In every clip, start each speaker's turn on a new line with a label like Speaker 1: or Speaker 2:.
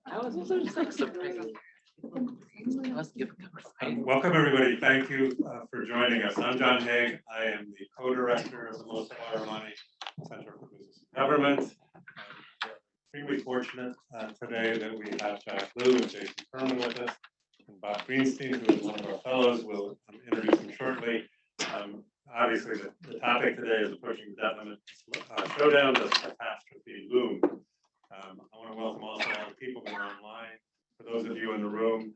Speaker 1: I was also just like surprised.
Speaker 2: Welcome, everybody. Thank you for joining us. I'm John Haig. I am the co-director of the Los Money Center for Business and Government. We're extremely fortunate today that we have Jack Loom and Jason Furman with us, and Bob Greenstein, who is one of our fellows. We'll introduce him shortly. Obviously, the topic today is approaching the debt limit showdown, the catastrophe Loom. I want to welcome also all the people that are online. For those of you in the room,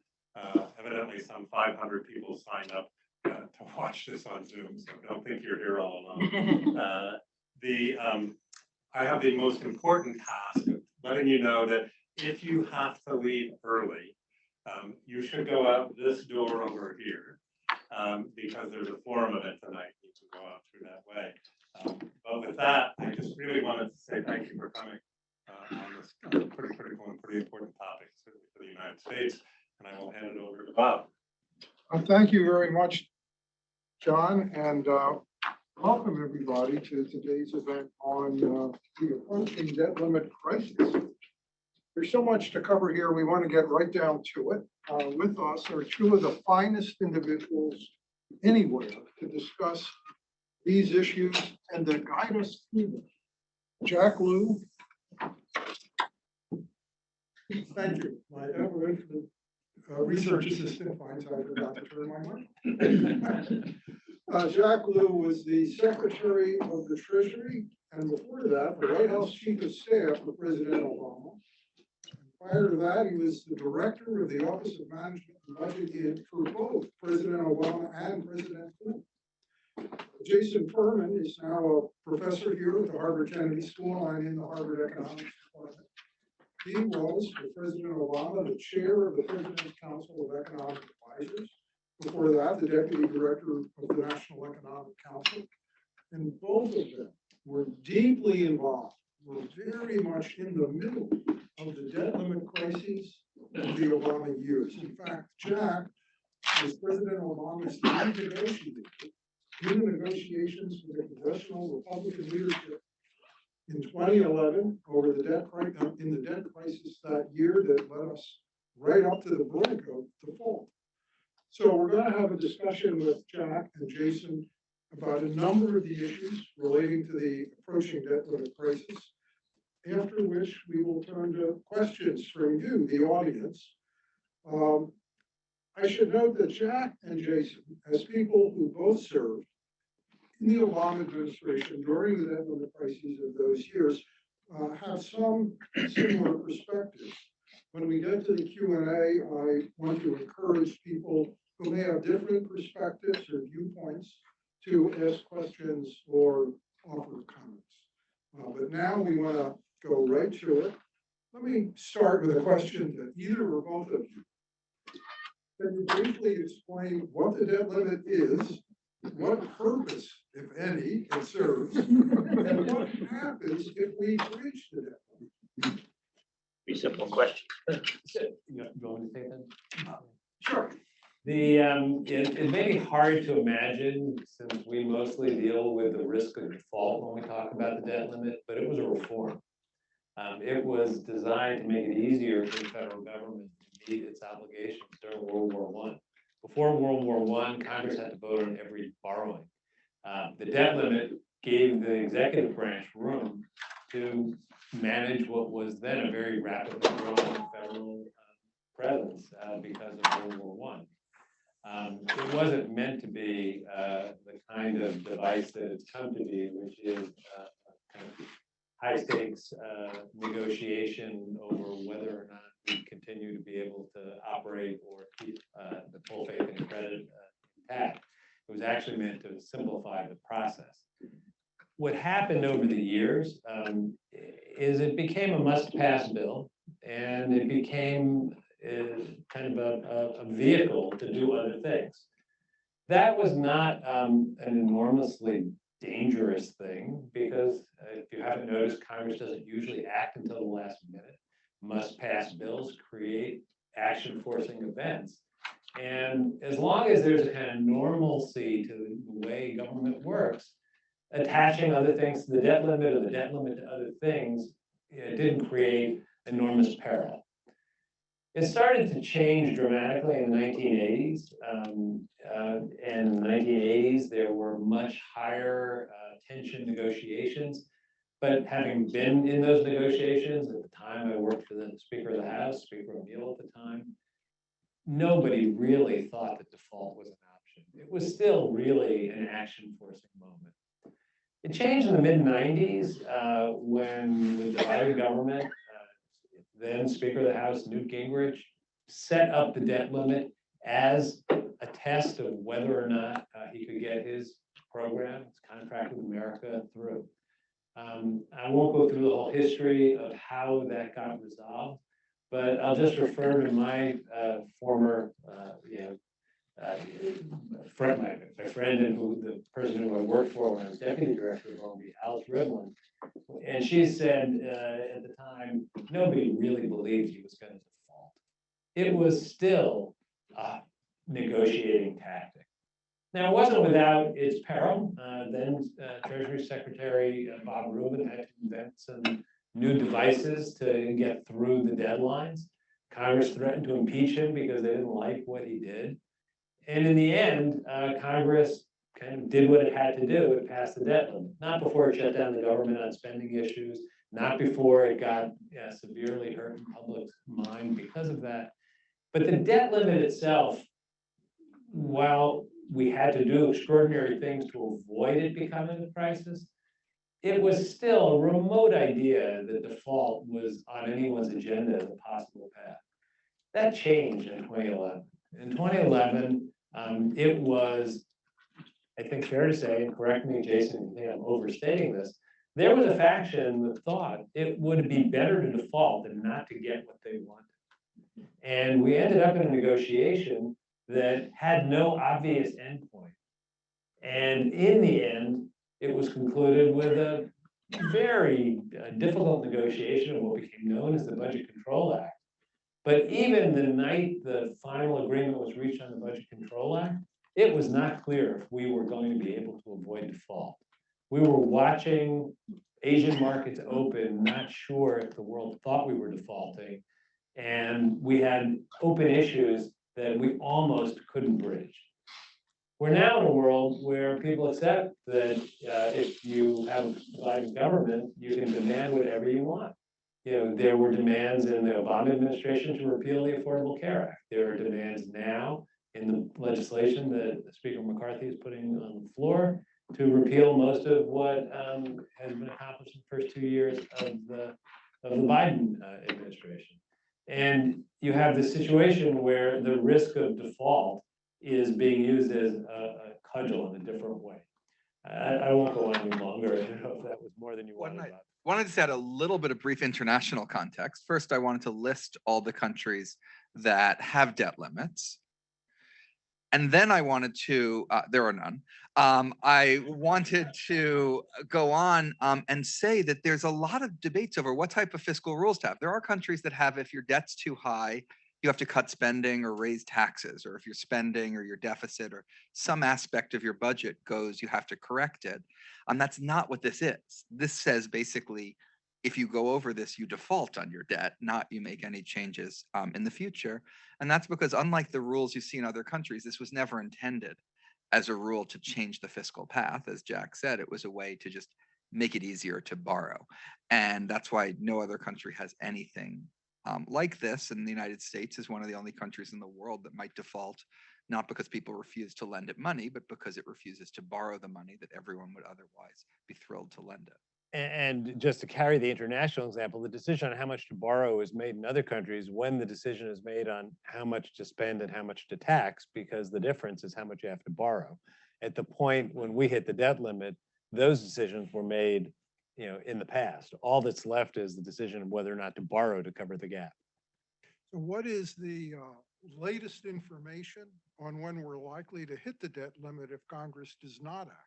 Speaker 2: evidently some 500 people signed up to watch this on Zoom, so don't think you're here all alone. I have the most important task of letting you know that if you have to leave early, you should go out this door over here, because there's a forum event tonight. You can go out through that way. But with that, I just really wanted to say thank you for coming on this pretty critical and pretty important topic, certainly for the United States. And I will hand it over to Bob.
Speaker 3: Thank you very much, John, and welcome everybody to today's event on the approaching debt limit crisis. There's so much to cover here. We want to get right down to it. With us are two of the finest individuals anywhere to discuss these issues and to guide us through them. Jack Loom. Thank you. My research assistant finds I forgot to turn my mic. Jack Loom was the Secretary of the Treasury, and before that, the White House Chief of Staff for President Obama. Prior to that, he was the Director of the Office of Management and Budget for both President Obama and President Clinton. Jason Furman is now a professor here at the Harvard Kennedy School and in the Harvard Economics Department. He was, for President Obama, the chair of the President's Council of Economic Advisors. Before that, the Deputy Director of the National Economic Council. And both of them were deeply involved, were very much in the middle of the debt limit crises of the Obama years. In fact, Jack was President Obama's lead negotiator in the negotiations with the congressional Republican leadership in 2011 over the debt crisis that year that led us right up to the brink of default. So we're going to have a discussion with Jack and Jason about a number of the issues relating to the approaching debt limit crisis, after which we will turn to questions from you, the audience. I should note that Jack and Jason, as people who both served in the Obama administration during the debt limit crises of those years, have some similar perspectives. When we get to the Q&A, I want to encourage people who may have different perspectives or viewpoints to ask questions or offer comments. But now we want to go right to it. Let me start with a question to either or both of you. Can you briefly explain what the debt limit is, what purpose, if any, it serves, and what happens if we breach the debt limit?
Speaker 1: Pretty simple question.
Speaker 4: You want me to take that?
Speaker 3: Sure.
Speaker 4: It may be hard to imagine since we mostly deal with the risk of default when we talk about the debt limit, but it was a reform. It was designed to make it easier for the federal government to meet its obligations during World War I. Before World War I, Congress had to vote on every borrowing. The debt limit gave the executive branch room to manage what was then a very rapidly growing federal presence because of World War I. It wasn't meant to be the kind of device that it's come to be, which is kind of high stakes negotiation over whether or not we continue to be able to operate or keep the full faith and credit intact. It was actually meant to simplify the process. What happened over the years is it became a must-pass bill, and it became kind of a vehicle to do other things. That was not an enormously dangerous thing because if you haven't noticed, Congress doesn't usually act until the last minute. Must-pass bills create action-forcing events. And as long as there's a kind of normalcy to the way government works, attaching other things to the debt limit or the debt limit to other things, it didn't create enormous peril. It started to change dramatically in the 1980s. And in the 1980s, there were much higher tension negotiations. But having been in those negotiations, at the time I worked for the Speaker of the House, Speaker O'Neill at the time, nobody really thought that default was an option. It was still really an action forcing moment. It changed in the mid-90s when the divided government, then Speaker of the House, Newt Gingrich, set up the debt limit as a test of whether or not he could get his program, his Contract with America, through. I won't go through the whole history of how that got resolved, but I'll just refer to my former, my friend and the person who I worked for when I was deputy director of OMB, Alice Rivlin. And she said at the time, nobody really believed he was going to default. It was still a negotiating tactic. Now, it wasn't without its peril. Then Treasury Secretary Bob Rubin had to invent some new devices to get through the deadlines. Congress threatened to impeach him because they didn't like what he did. And in the end, Congress kind of did what it had to do. It passed the debt limit, not before it shut down the government on spending issues, not before it got severely hurt in public's mind because of that. But the debt limit itself, while we had to do extraordinary things to avoid it becoming a crisis, it was still a remote idea that default was on anyone's agenda as a possible path. That changed in 2011. In 2011, it was, I think, fair to say, and correct me, Jason, if you think I'm overstating this, there was a faction that thought it would be better to default than not to get what they wanted. And we ended up in a negotiation that had no obvious endpoint. And in the end, it was concluded with a very difficult negotiation of what became known as the Budget Control Act. But even the night the final agreement was reached on the Budget Control Act, it was not clear if we were going to be able to avoid default. We were watching Asian markets open, not sure if the world thought we were defaulting. And we had open issues that we almost couldn't bridge. We're now in a world where people accept that if you have a divided government, you can demand whatever you want. There were demands in the Obama administration to repeal the Affordable Care Act. There are demands now in the legislation that Speaker McCarthy is putting on the floor to repeal most of what has been accomplished in the first 2 years of the Biden administration. And you have this situation where the risk of default is being used as a cudgel in a different way. I won't go on any longer. I don't know if that was more than you wanted about.
Speaker 5: Wanted to add a little bit of brief international context. First, I wanted to list all the countries that have debt limits. And then I wanted to, there are none. I wanted to go on and say that there's a lot of debates over what type of fiscal rules to have. There are countries that have, if your debt's too high, you have to cut spending or raise taxes, or if your spending or your deficit or some aspect of your budget goes, you have to correct it. That's not what this is. This says basically, if you go over this, you default on your debt, not you make any changes in the future. And that's because unlike the rules you see in other countries, this was never intended as a rule to change the fiscal path. As Jack said, it was a way to just make it easier to borrow. And that's why no other country has anything like this. And the United States is one of the only countries in the world that might default, not because people refuse to lend it money, but because it refuses to borrow the money that everyone would otherwise be thrilled to lend it.
Speaker 4: And just to carry the international example, the decision on how much to borrow is made in other countries when the decision is made on how much to spend and how much to tax, because the difference is how much you have to borrow. At the point when we hit the debt limit, those decisions were made, in the past. All that's left is the decision of whether or not to borrow to cover the gap.
Speaker 3: So what is the latest information on when we're likely to hit the debt limit if Congress does not act?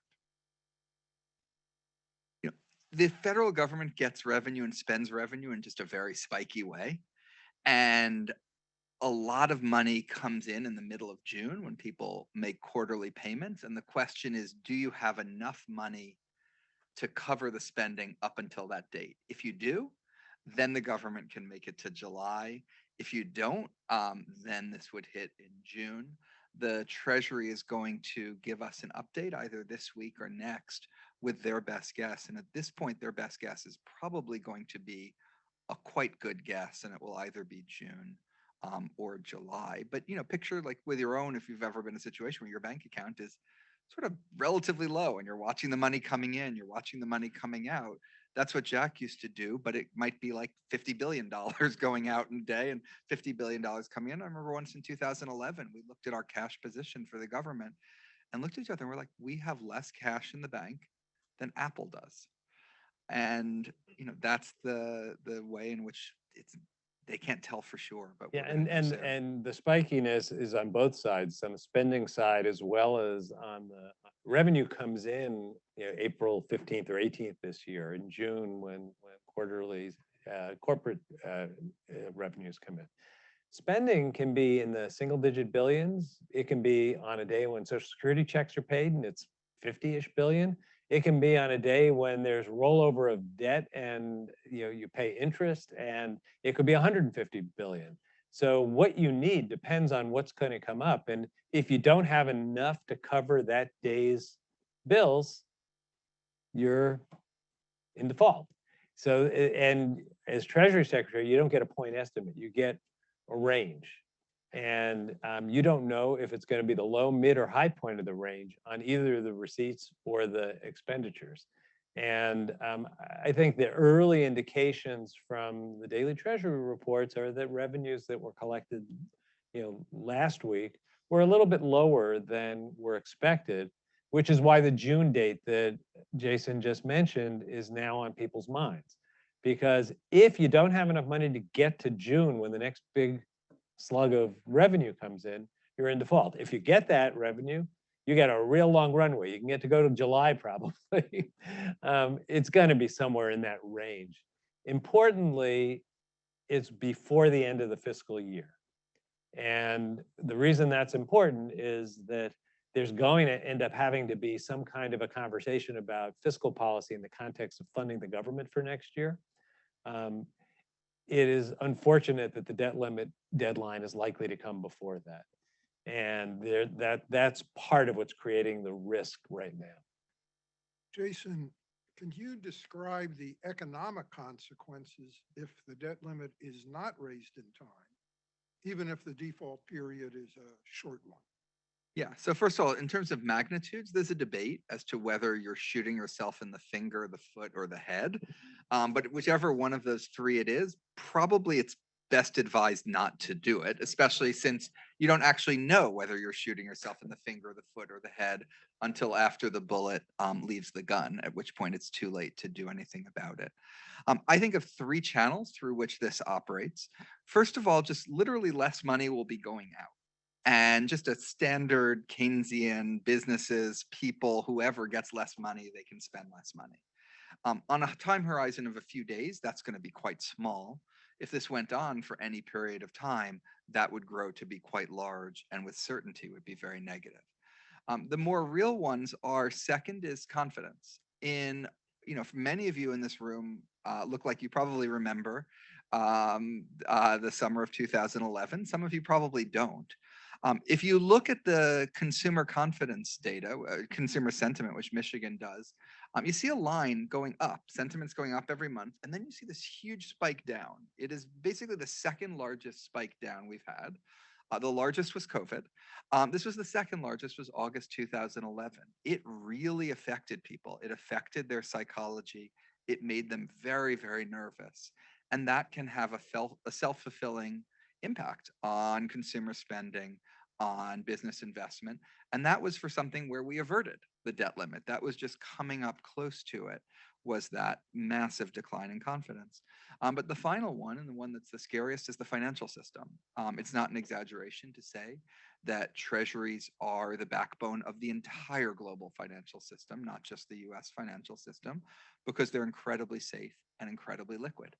Speaker 5: The federal government gets revenue and spends revenue in just a very spiky way. And a lot of money comes in the middle of June when people make quarterly payments. And the question is, do you have enough money to cover the spending up until that date? If you do, then the government can make it to July. If you don't, then this would hit in June. The Treasury is going to give us an update either this week or next with their best guess. And at this point, their best guess is probably going to be a quite good guess, and it will either be June or July. But picture like with your own, if you've ever been in a situation where your bank account is sort of relatively low and you're watching the money coming in, you're watching the money coming out. That's what Jack used to do, but it might be like $50 billion going out in a day and $50 billion coming in. I remember once in 2011, we looked at our cash position for the government and looked at each other and we're like, we have less cash in the bank than Apple does. And that's the way in which they can't tell for sure. But
Speaker 4: Yeah, and the spikiness is on both sides, on the spending side as well as on the revenue comes in, April 15th or 18th this year, in June when quarterly corporate revenues come in. Spending can be in the single-digit billions. It can be on a day when Social Security checks are paid and it's 50-ish billion. It can be on a day when there's rollover of debt and you pay interest, and it could be 150 billion. So what you need depends on what's going to come up. And if you don't have enough to cover that day's bills, you're in default. So, and as Treasury Secretary, you don't get a point estimate, you get a range. And you don't know if it's going to be the low, mid, or high point of the range on either the receipts or the expenditures. And I think the early indications from the daily Treasury reports are that revenues that were collected, last week were a little bit lower than were expected, which is why the June date that Jason just mentioned is now on people's minds. Because if you don't have enough money to get to June when the next big slug of revenue comes in, you're in default. If you get that revenue, you get a real long runway. You can get to go to July probably. It's going to be somewhere in that range. Importantly, it's before the end of the fiscal year. And the reason that's important is that there's going to end up having to be some kind of a conversation about fiscal policy in the context of funding the government for next year. It is unfortunate that the debt limit deadline is likely to come before that. And that's part of what's creating the risk right now.
Speaker 3: Jason, can you describe the economic consequences if the debt limit is not raised in time, even if the default period is a short one?
Speaker 5: Yeah, so first of all, in terms of magnitudes, there's a debate as to whether you're shooting yourself in the finger, the foot, or the head. But whichever one of those three it is, probably it's best advised not to do it, especially since you don't actually know whether you're shooting yourself in the finger, the foot, or the head until after the bullet leaves the gun, at which point it's too late to do anything about it. I think of three channels through which this operates. First of all, just literally less money will be going out. And just a standard Keynesian businesses, people, whoever gets less money, they can spend less money. On a time horizon of a few days, that's going to be quite small. If this went on for any period of time, that would grow to be quite large and with certainty would be very negative. The more real ones are, second is confidence. For many of you in this room look like you probably remember the summer of 2011. Some of you probably don't. If you look at the consumer confidence data, consumer sentiment, which Michigan does, you see a line going up, sentiment's going up every month, and then you see this huge spike down. It is basically the second largest spike down we've had. The largest was COVID. This was the second largest, was August 2011. It really affected people. It affected their psychology. It made them very, very nervous. And that can have a self-fulfilling impact on consumer spending, on business investment. And that was for something where we averted the debt limit. That was just coming up close to it, was that massive decline in confidence. But the final one, and the one that's the scariest, is the financial system. It's not an exaggeration to say that treasuries are the backbone of the entire global financial system, not just the US financial system, because they're incredibly safe and incredibly liquid.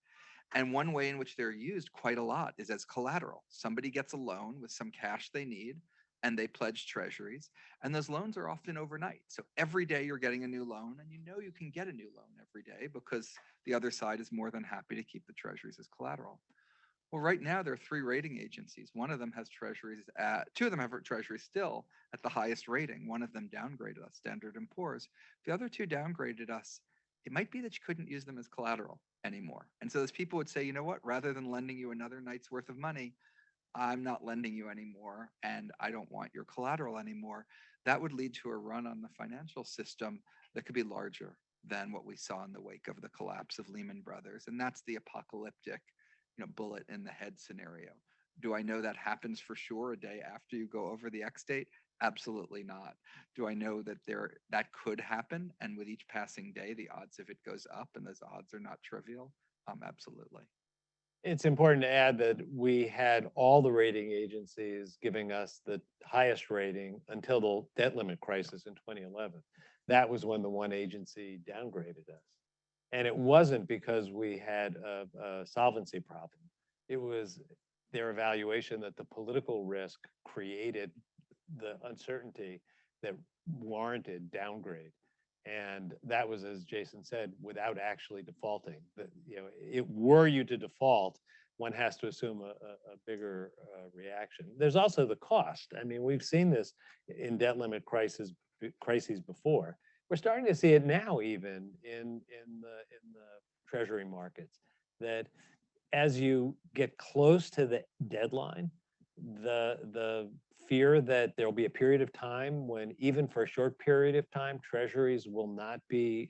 Speaker 5: And one way in which they're used quite a lot is as collateral. Somebody gets a loan with some cash they need, and they pledge treasuries, and those loans are often overnight. So every day you're getting a new loan, and you know you can get a new loan every day because The other side is more than happy to keep the treasuries as collateral. Well, right now there are 3 rating agencies. One of them has treasuries at, 2 of them have treasuries still at the highest rating. One of them downgraded us, Standard & Poor's. The other 2 downgraded us. It might be that you couldn't use them as collateral anymore. And so those people would say, you know what, rather than lending you another night's worth of money, I'm not lending you anymore, and I don't want your collateral anymore. That would lead to a run on the financial system that could be larger than what we saw in the wake of the collapse of Lehman Brothers. And that's the apocalyptic, bullet in the head scenario. Do I know that happens for sure a day after you go over the X date? Absolutely not. Do I know that that could happen, and with each passing day, the odds of it goes up, and those odds are not trivial? Absolutely.
Speaker 4: It's important to add that we had all the rating agencies giving us the highest rating until the debt limit crisis in 2011. That was when the one agency downgraded us. And it wasn't because we had a solvency problem. It was their evaluation that the political risk created the uncertainty that warranted downgrade. And that was, as Jason said, without actually defaulting. That, were you to default, one has to assume a bigger reaction. There's also the cost. I mean, we've seen this in debt limit crises before. We're starting to see it now, even in the Treasury markets, that as you get close to the deadline, the fear that there'll be a period of time when, even for a short period of time, treasuries will not be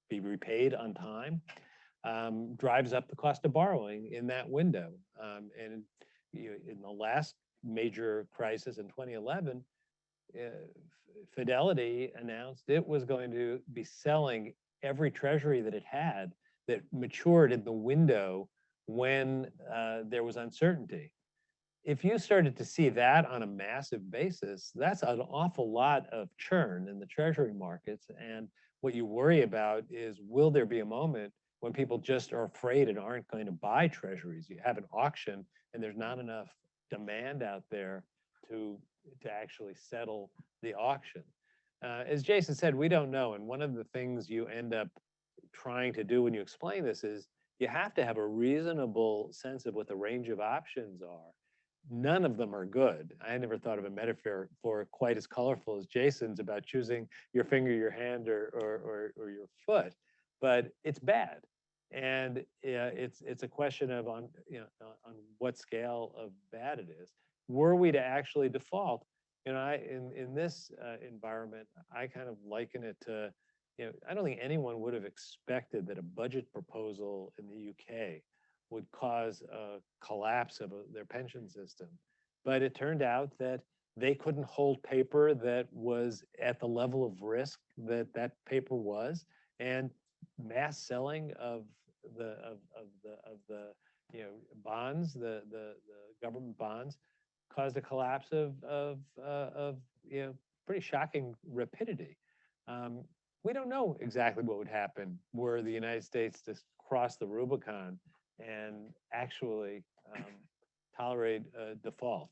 Speaker 4: repaid on time, drives up the cost of borrowing in that window. And in the last major crisis in 2011, Fidelity announced it was going to be selling every treasury that it had that matured in the window when there was uncertainty. If you started to see that on a massive basis, that's an awful lot of churn in the treasury markets. And what you worry about is, will there be a moment when people just are afraid and aren't going to buy treasuries? You have an auction and there's not enough demand out there to actually settle the auction. As Jason said, we don't know. And one of the things you end up trying to do when you explain this is you have to have a reasonable sense of what the range of options are. None of them are good. I never thought of a metaphor quite as colorful as Jason's about choosing your finger, your hand, or your foot, but it's bad. And it's a question of on what scale of bad it is. Were we to actually default, in this environment, I kind of liken it to, I don't think anyone would have expected that a budget proposal in the UK would cause a collapse of their pension system. But it turned out that they couldn't hold paper that was at the level of risk that paper was, and mass selling of the bonds, the government bonds, caused a collapse of pretty shocking rapidity. We don't know exactly what would happen were the United States to cross the Rubicon and actually tolerate a default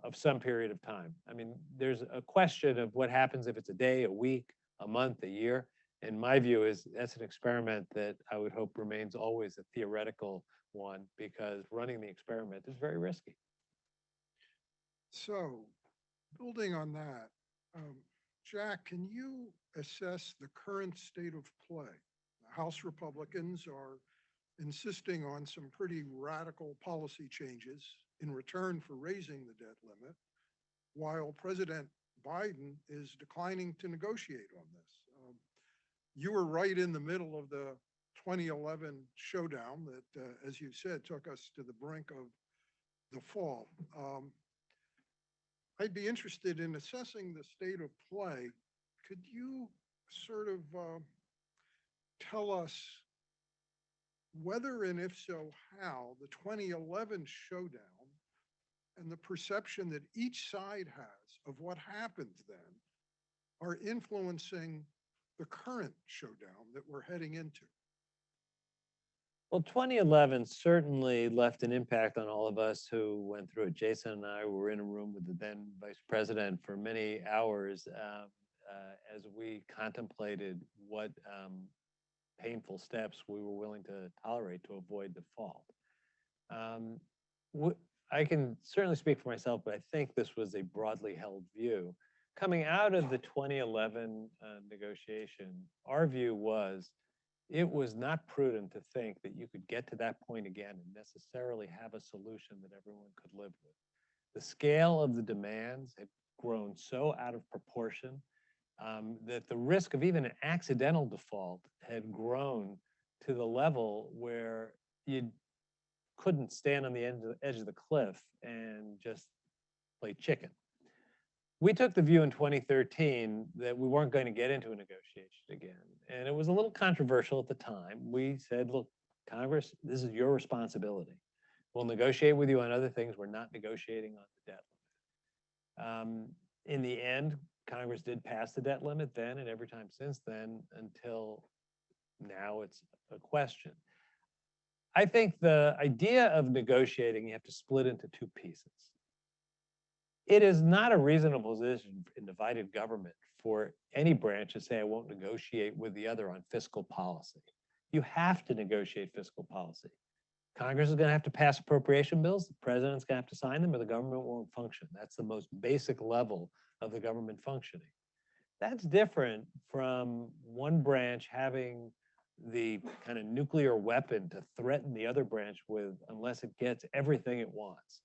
Speaker 4: of some period of time. I mean, there's a question of what happens if it's a day, a week, a month, a year. And my view is that's an experiment that I would hope remains always a theoretical one, because running the experiment is very risky.
Speaker 3: So, building on that, Jack, can you assess the current state of play? The House Republicans are insisting on some pretty radical policy changes in return for raising the debt limit, while President Biden is declining to negotiate on this. You were right in the middle of the 2011 showdown that, as you said, took us to the brink of the fall. I'd be interested in assessing the state of play. Could you sort of tell us whether, and if so, how, the 2011 showdown and the perception that each side has of what happened then are influencing the current showdown that we're heading into?
Speaker 4: Well, 2011 certainly left an impact on all of us who went through it. Jason and I were in a room with the then vice president for many hours as we contemplated what painful steps we were willing to tolerate to avoid default. I can certainly speak for myself, but I think this was a broadly held view. Coming out of the 2011 negotiation, our view was it was not prudent to think that you could get to that point again and necessarily have a solution that everyone could live with. The scale of the demands had grown so out of proportion that the risk of even an accidental default had grown to the level where you couldn't stand on the edge of the cliff and just play chicken. We took the view in 2013 that we weren't going to get into a negotiation again. And it was a little controversial at the time. We said, look, Congress, this is your responsibility. We'll negotiate with you on other things. We're not negotiating on the debt limit. In the end, Congress did pass the debt limit then and every time since then until now it's a question. I think the idea of negotiating, you have to split into two pieces. It is not a reasonable position in divided government for any branch to say, I won't negotiate with the other on fiscal policy. You have to negotiate fiscal policy. Congress is going to have to pass appropriation bills. The president's going to have to sign them or the government won't function. That's the most basic level of the government functioning. That's different from one branch having the kind of nuclear weapon to threaten the other branch with unless it gets everything it wants.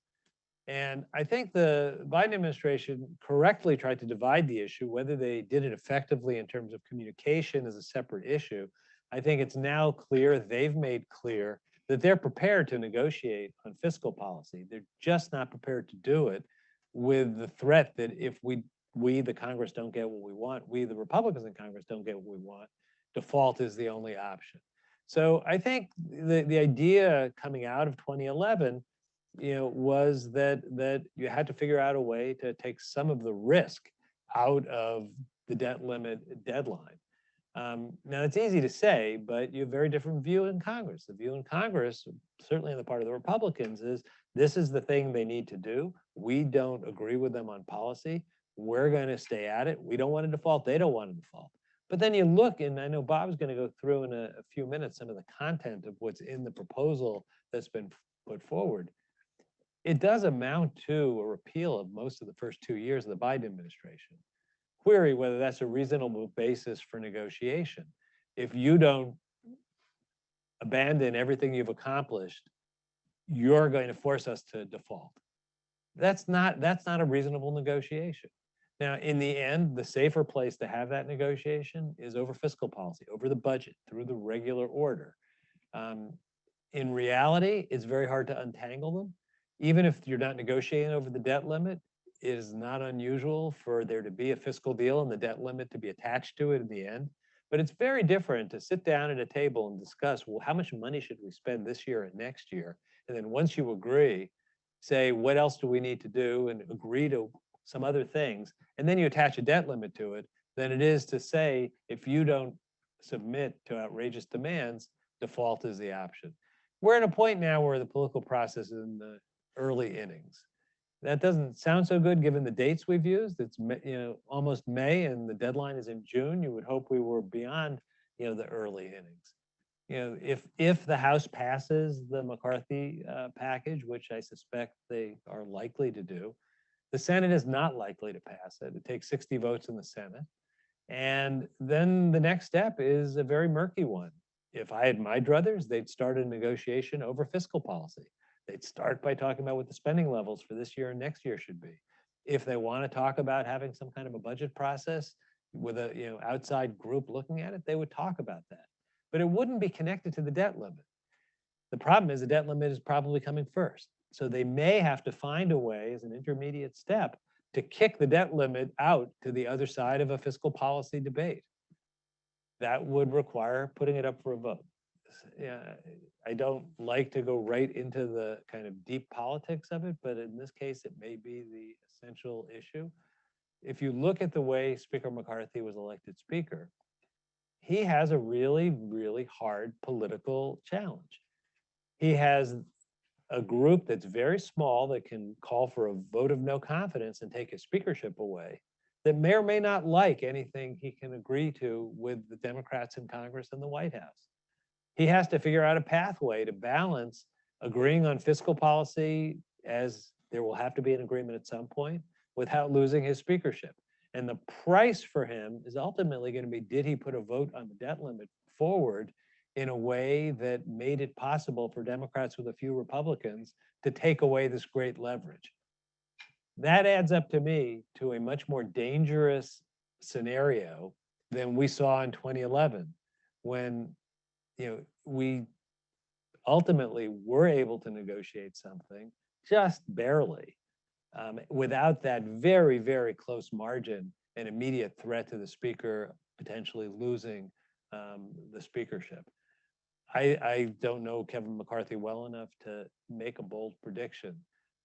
Speaker 4: And I think the Biden administration correctly tried to divide the issue. Whether they did it effectively in terms of communication is a separate issue. I think it's now clear, they've made clear that they're prepared to negotiate on fiscal policy. They're just not prepared to do it with the threat that if we the Congress, don't get what we want, we, the Republicans in Congress, don't get what we want, default is the only option. So I think the idea coming out of 2011, was that you had to figure out a way to take some of the risk out of the debt limit deadline. Now it's easy to say, but you have a very different view in Congress. The view in Congress, certainly on the part of the Republicans, is this is the thing they need to do. We don't agree with them on policy. We're going to stay at it. We don't want to default. They don't want to default. But then you look, and I know Bob's going to go through in a few minutes some of the content of what's in the proposal that's been put forward. It does amount to a repeal of most of the first 2 years of the Biden administration. Query whether that's a reasonable basis for negotiation. If you don't abandon everything you've accomplished, you're going to force us to default. That's not a reasonable negotiation. Now, in the end, the safer place to have that negotiation is over fiscal policy, over the budget, through the regular order. In reality, it's very hard to untangle them. Even if you're not negotiating over the debt limit, it is not unusual for there to be a fiscal deal and the debt limit to be attached to it in the end. But it's very different to sit down at a table and discuss, well, how much money should we spend this year and next year? And then once you agree, say, what else do we need to do, and agree to some other things, and then you attach a debt limit to it, than it is to say, if you don't submit to outrageous demands, default is the option. We're at a point now where the political process is in the early innings. That doesn't sound so good given the dates we've used. It's almost May and the deadline is in June. You would hope we were beyond the early innings. If the House passes the McCarthy package, which I suspect they are likely to do, the Senate is not likely to pass it. It takes 60 votes in the Senate. And then the next step is a very murky one. If I had my druthers, they'd start a negotiation over fiscal policy. They'd start by talking about what the spending levels for this year and next year should be. If they want to talk about having some kind of a budget process with a outside group looking at it, they would talk about that. But it wouldn't be connected to the debt limit. The problem is the debt limit is probably coming first. So they may have to find a way as an intermediate step to kick the debt limit out to the other side of a fiscal policy debate. That would require putting it up for a vote. I don't like to go right into the kind of deep politics of it, but in this case, it may be the essential issue. If you look at the way Speaker McCarthy was elected Speaker, he has a really, really hard political challenge. He has a group that's very small that can call for a vote of no confidence and take his speakership away. that may or may not like anything he can agree to with the Democrats in Congress and the White House. He has to figure out a pathway to balance agreeing on fiscal policy, as there will have to be an agreement at some point, without losing his speakership. And the price for him is ultimately going to be, did he put a vote on the debt limit forward in a way that made it possible for Democrats with a few Republicans to take away this great leverage? That adds up to me to a much more dangerous scenario than we saw in 2011, when we ultimately were able to negotiate something just barely, without that very, very close margin and immediate threat to the speaker potentially losing the speakership. I don't know Kevin McCarthy well enough to make a bold prediction,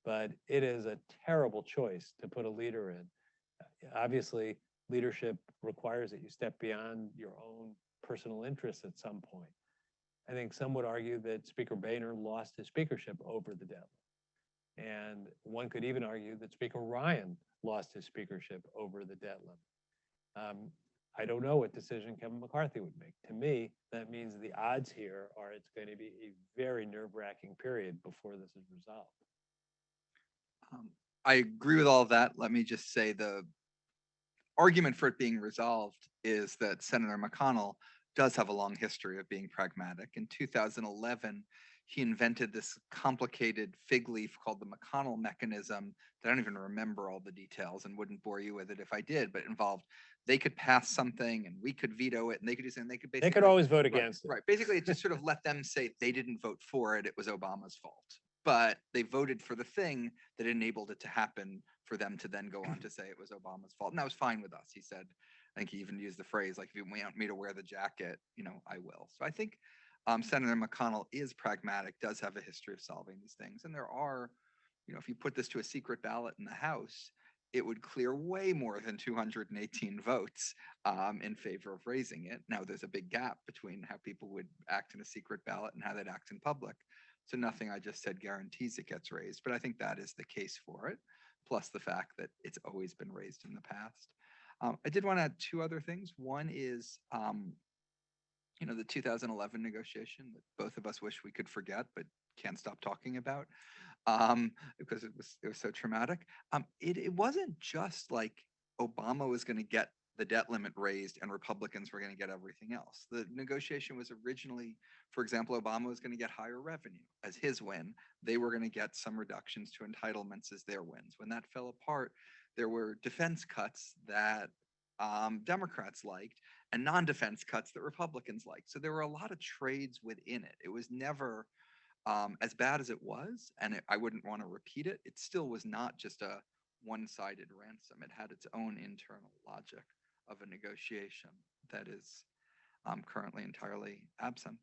Speaker 4: but it is a terrible choice to put a leader in. Obviously, leadership requires that you step beyond your own personal interests at some point. I think some would argue that Speaker Boehner lost his speakership over the debt limit. And one could even argue that Speaker Ryan lost his speakership over the debt limit. I don't know what decision Kevin McCarthy would make. To me, that means the odds here are it's going to be a very nerve-wracking period before this is resolved.
Speaker 5: I agree with all of that. Let me just say the argument for it being resolved is that Senator McConnell does have a long history of being pragmatic. In 2011, he invented this complicated fig leaf called the McConnell mechanism that I don't even remember all the details and wouldn't bore you with it if I did, but it involved they could pass something and we could veto it and they could do something. They could basically,
Speaker 4: they could always vote against it.
Speaker 5: Right. Basically, it just sort of let them say they didn't vote for it. It was Obama's fault. But they voted for the thing that enabled it to happen for them to then go on to say it was Obama's fault. And that was fine with us. He said, I think he even used the phrase, like, if you want me to wear the jacket, I will. So I think Senator McConnell is pragmatic, does have a history of solving these things. And there are, if you put this to a secret ballot in the House, it would clear way more than 218 votes in favor of raising it. Now, there's a big gap between how people would act in a secret ballot and how they'd act in public. So nothing I just said guarantees it gets raised, but I think that is the case for it, plus the fact that it's always been raised in the past. I did want to add two other things. One is, the 2011 negotiation that both of us wish we could forget, but can't stop talking about because it was so traumatic. It wasn't just like Obama was going to get the debt limit raised and Republicans were going to get everything else. The negotiation was originally, for example, Obama was going to get higher revenue as his win. They were going to get some reductions to entitlements as their wins. When that fell apart, there were defense cuts that Democrats liked and non-defense cuts that Republicans liked. So there were a lot of trades within it. It was never as bad as it was, and I wouldn't want to repeat it. It still was not just a one-sided ransom. It had its own internal logic of a negotiation that is currently entirely absent.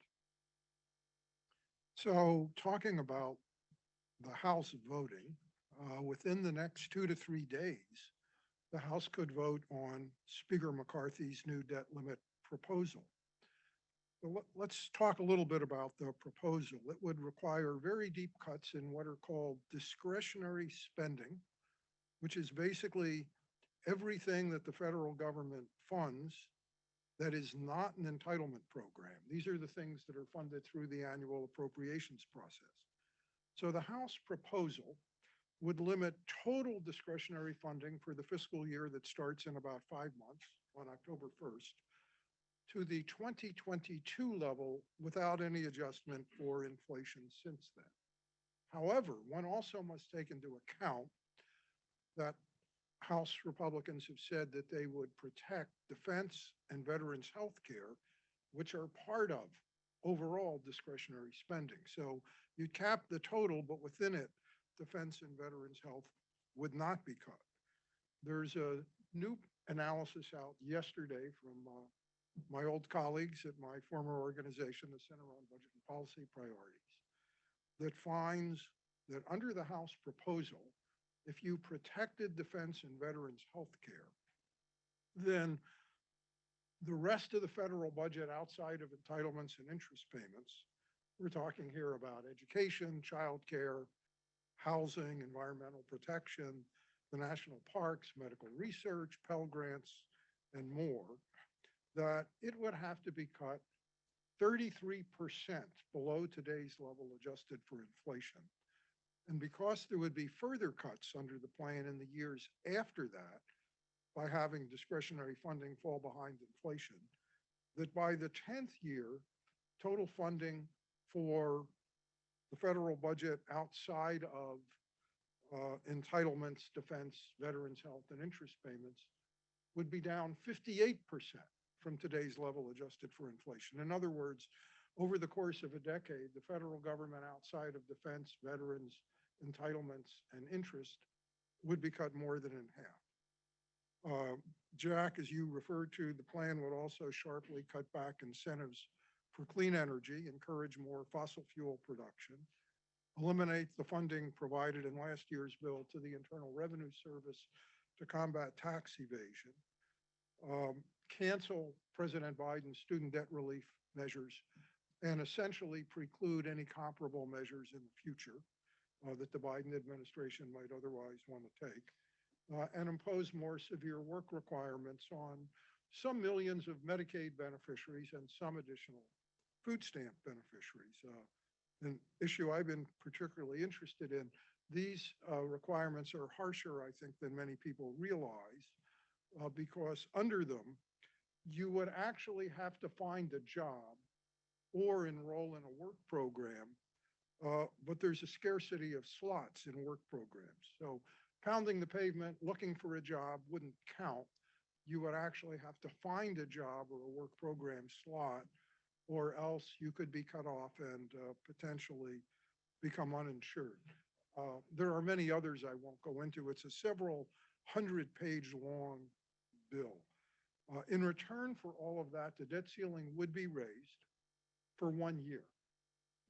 Speaker 3: So talking about the House voting, within the next 2 to 3 days, the House could vote on Speaker McCarthy's new debt limit proposal. So let's talk a little bit about the proposal. It would require very deep cuts in what are called discretionary spending, which is basically everything that the federal government funds that is not an entitlement program. These are the things that are funded through the annual appropriations process. So the House proposal would limit total discretionary funding for the fiscal year that starts in about 5 months on October 1st to the 2022 level without any adjustment for inflation since then. However, one also must take into account that House Republicans have said that they would protect defense and veterans health care, which are part of overall discretionary spending. So you cap the total, but within it, defense and veterans health would not be cut. There's a new analysis out yesterday from my old colleagues at my former organization, the Center on Budget and Policy Priorities, that finds that under the House proposal, if you protected defense and veterans health care, then the rest of the federal budget outside of entitlements and interest payments, we're talking here about education, childcare, housing, environmental protection, the national parks, medical research, Pell Grants, and more, that it would have to be cut 33% below today's level adjusted for inflation. And because there would be further cuts under the plan in the years after that, by having discretionary funding fall behind inflation, that by the 10th year, total funding for the federal budget outside of entitlements, defense, veterans health, and interest payments would be down 58% from today's level adjusted for inflation. In other words, over the course of a decade, the federal government outside of defense, veterans, entitlements, and interest would be cut more than in half. Jack, as you referred to, the plan would also sharply cut back incentives for clean energy, encourage more fossil fuel production, eliminate the funding provided in last year's bill to the Internal Revenue Service to combat tax evasion, cancel President Biden's student debt relief measures, and essentially preclude any comparable measures in the future that the Biden administration might otherwise want to take, and impose more severe work requirements on some millions of Medicaid beneficiaries and some additional food stamp beneficiaries. An issue I've been particularly interested in. These requirements are harsher, I think, than many people realize, because under them, you would actually have to find a job or enroll in a work program, but there's a scarcity of slots in work programs. So pounding the pavement, looking for a job wouldn't count. You would actually have to find a job or a work program slot, or else you could be cut off and potentially become uninsured. There are many others I won't go into. It's a several 100-page long bill. In return for all of that, the debt ceiling would be raised for 1 year,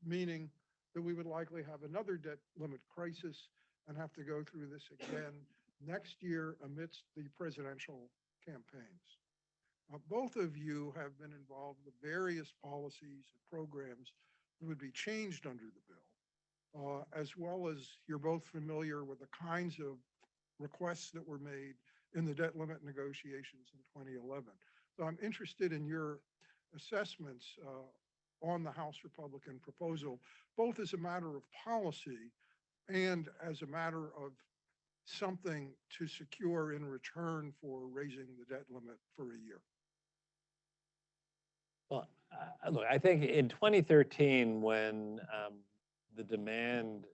Speaker 3: meaning that we would likely have another debt limit crisis and have to go through this again next year amidst the presidential campaigns. Both of you have been involved with various policies and programs that would be changed under the bill, as well as you're both familiar with the kinds of requests that were made in the debt limit negotiations in 2011. So I'm interested in your assessments on the House Republican proposal, both as a matter of policy and as a matter of something to secure in return for raising the debt limit for a year.
Speaker 4: Well, look, I think in 2013, when the demand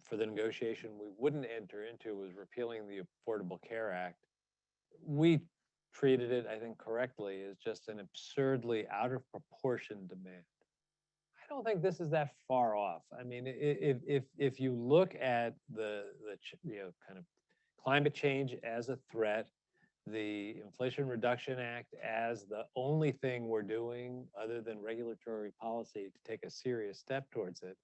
Speaker 4: for the negotiation we wouldn't enter into was repealing the Affordable Care Act, we treated it, I think correctly, as just an absurdly out of proportion demand. I don't think this is that far off. I mean, if you look at the kind of climate change as a threat, the Inflation Reduction Act as the only thing we're doing other than regulatory policy to take a serious step towards it.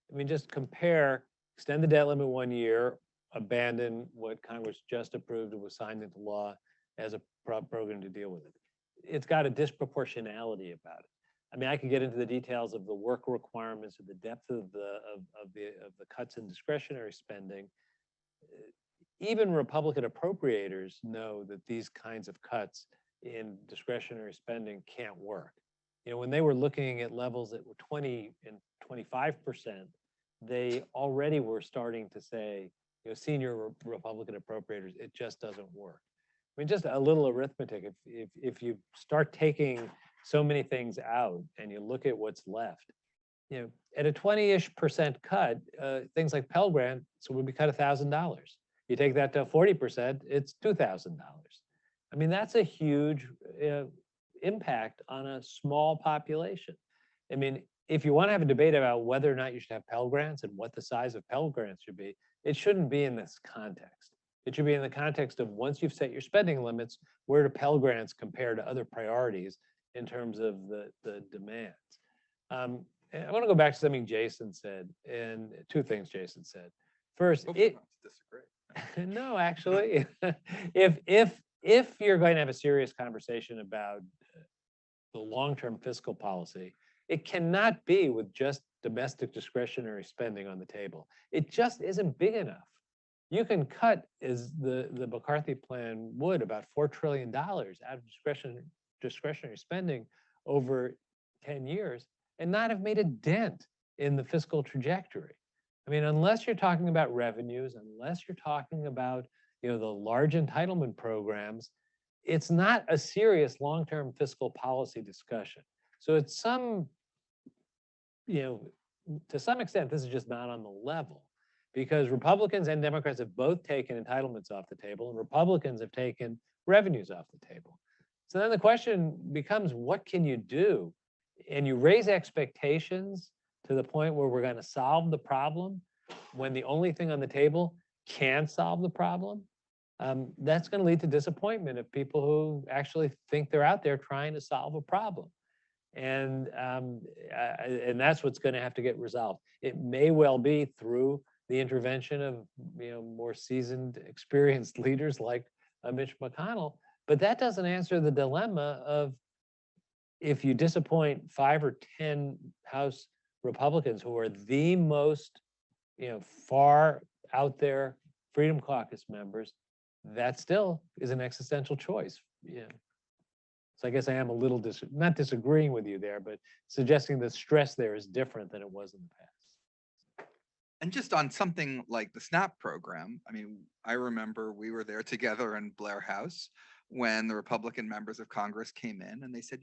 Speaker 4: I mean, just compare, extend the debt limit 1 year, abandon what Congress just approved and was signed into law as a program to deal with it. It's got a disproportionality about it. I mean, I could get into the details of the work requirements or the depth of the cuts in discretionary spending. Even Republican appropriators know that these kinds of cuts in discretionary spending can't work. You know, when they were looking at levels that were 20 and 25%, they already were starting to say, you know, senior Republican appropriators, it just doesn't work. I mean, just a little arithmetic. If you start taking so many things out and you look at what's left, you know, at a 20-ish% cut, things like Pell Grants would be cut $1,000. You take that to 40%, it's $2,000. I mean, that's a huge impact on a small population. I mean, if you want to have a debate about whether or not you should have Pell Grants and what the size of Pell Grants should be, it shouldn't be in this context. It should be in the context of once you've set your spending limits, where do Pell Grants compare to other priorities in terms of the demands? I want to go back to something Jason said, and two things Jason said. First,
Speaker 5: Hopefully not to disagree.
Speaker 4: no, actually, if you're going to have a serious conversation about the long-term fiscal policy, it cannot be with just domestic discretionary spending on the table. It just isn't big enough. you can cut, as the McCarthy plan would, about $4 trillion out of discretionary spending over 10 years and not have made a dent in the fiscal trajectory. I mean, unless you're talking about revenues, unless you're talking about, the large entitlement programs, it's not a serious long-term fiscal policy discussion. So it's to some extent, this is just not on the level, because Republicans and Democrats have both taken entitlements off the table, and Republicans have taken revenues off the table. So then the question becomes, what can you do? And you raise expectations to the point where we're going to solve the problem when the only thing on the table can solve the problem. That's going to lead to disappointment of people who actually think they're out there trying to solve a problem. And that's what's going to have to get resolved. It may well be through the intervention of more seasoned, experienced leaders like Mitch McConnell, but that doesn't answer the dilemma of, if you disappoint 5 or 10 House Republicans who are the most far out there Freedom Caucus members, that still is an existential choice. So I guess I am a little not disagreeing with you there, but suggesting the stress there is different than it was in the past.
Speaker 5: And just on something like the SNAP program, I mean, I remember we were there together in Blair House when the Republican members of Congress came in and they said,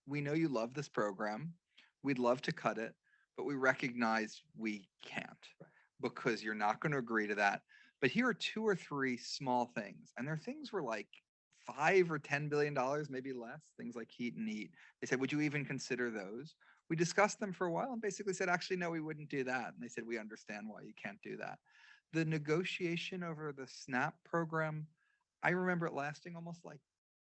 Speaker 5: we know you love this program. We'd love to cut it, but we recognize we can't because you're not going to agree to that. But here are 2 or 3 small things. And their things were like $5 or $10 billion, maybe less, things like heat and eat. They said, would you even consider those? We discussed them for a while and basically said, actually, no, we wouldn't do that. And they said, we understand why you can't do that. The negotiation over the SNAP program, I remember it lasting almost like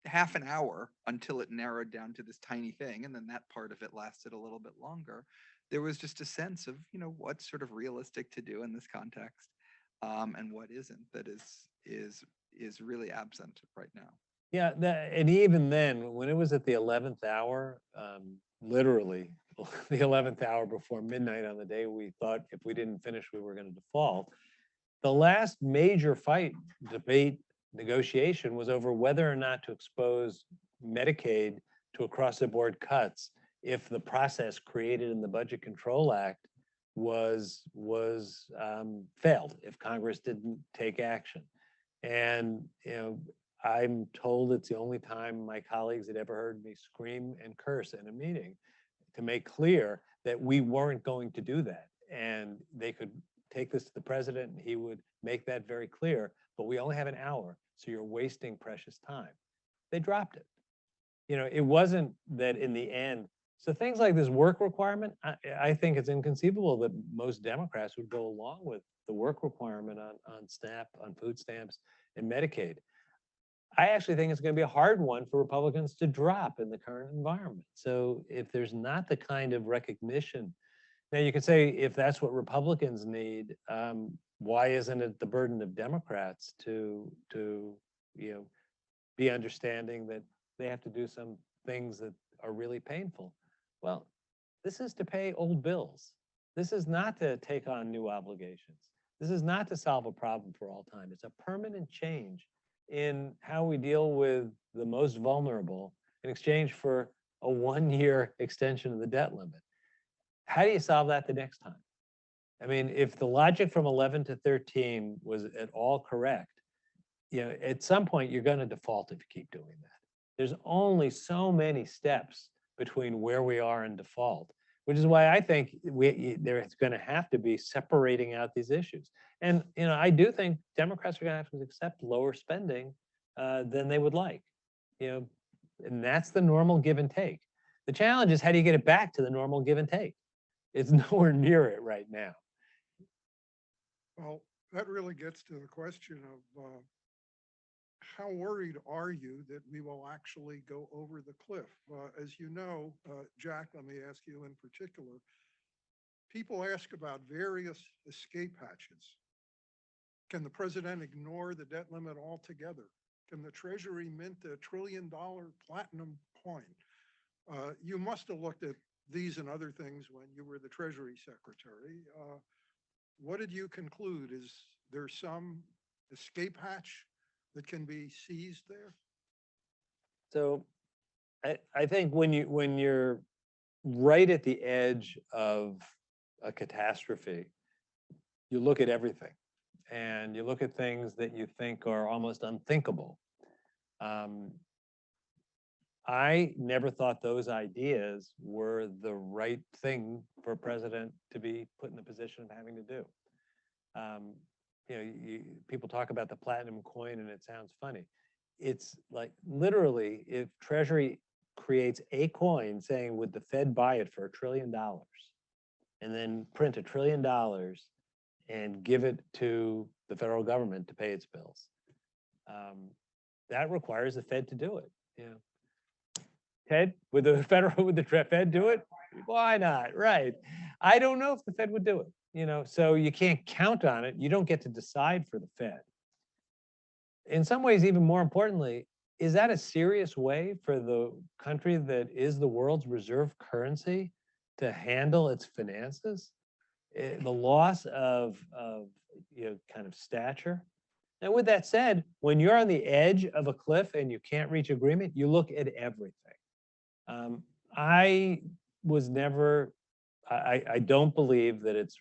Speaker 5: half an hour until it narrowed down to this tiny thing. And then that part of it lasted a little bit longer. There was just a sense of, what's sort of realistic to do in this context, and what isn't, that is really absent right now.
Speaker 4: Yeah, and even then, when it was at the 11th hour, literally the 11th hour before midnight on the day we thought if we didn't finish, we were going to default, the last major fight, debate, negotiation was over whether or not to expose Medicaid to across-the-board cuts if the process created in the Budget Control Act was failed, if Congress didn't take action. And I'm told it's the only time my colleagues had ever heard me scream and curse in a meeting to make clear that we weren't going to do that. And they could take this to the president and he would make that very clear, but we only have an hour, so you're wasting precious time. They dropped it. It wasn't that in the end. So things like this work requirement, I think it's inconceivable that most Democrats would go along with the work requirement on SNAP, on food stamps, and Medicaid. I actually think it's going to be a hard one for Republicans to drop in the current environment. So if there's not the kind of recognition, now you could say if that's what Republicans need, why isn't it the burden of Democrats to be understanding that they have to do some things that are really painful? Well, this is to pay old bills. This is not to take on new obligations. This is not to solve a problem for all time. It's a permanent change in how we deal with the most vulnerable in exchange for a 1-year extension of the debt limit. How do you solve that the next time? I mean, if the logic from 11 to 13 was at all correct, at some point you're going to default if you keep doing that. There's only so many steps between where we are and default, which is why I think there's going to have to be separating out these issues. And I do think Democrats are going to have to accept lower spending than they would like. And that's the normal give and take. The challenge is, how do you get it back to the normal give and take? It's nowhere near it right now.
Speaker 3: Well, that really gets to the question of how worried are you that we will actually go over the cliff? As you know, Jack, let me ask you in particular, people ask about various escape hatches. Can the president ignore the debt limit altogether? Can the Treasury mint $1 trillion platinum coin? You must have looked at these and other things when you were the Treasury Secretary. What did you conclude? Is there some escape hatch that can be seized there?
Speaker 4: So I think when you're right at the edge of a catastrophe, you look at everything and you look at things that you think are almost unthinkable. I never thought those ideas were the right thing for a president to be put in the position of having to do. People talk about the platinum coin and it sounds funny. It's like literally if Treasury creates a coin saying, would the Fed buy it for $1 trillion and then print $1 trillion and give it to the federal government to pay its bills. That requires the Fed to do it. Ted, would the Fed do it? Why not? Right. I don't know if the Fed would do it. So you can't count on it. You don't get to decide for the Fed. In some ways, even more importantly, is that a serious way for the country that is the world's reserve currency to handle its finances? The loss of kind of stature. Now, with that said, when you're on the edge of a cliff and you can't reach agreement, you look at everything. I don't believe that it's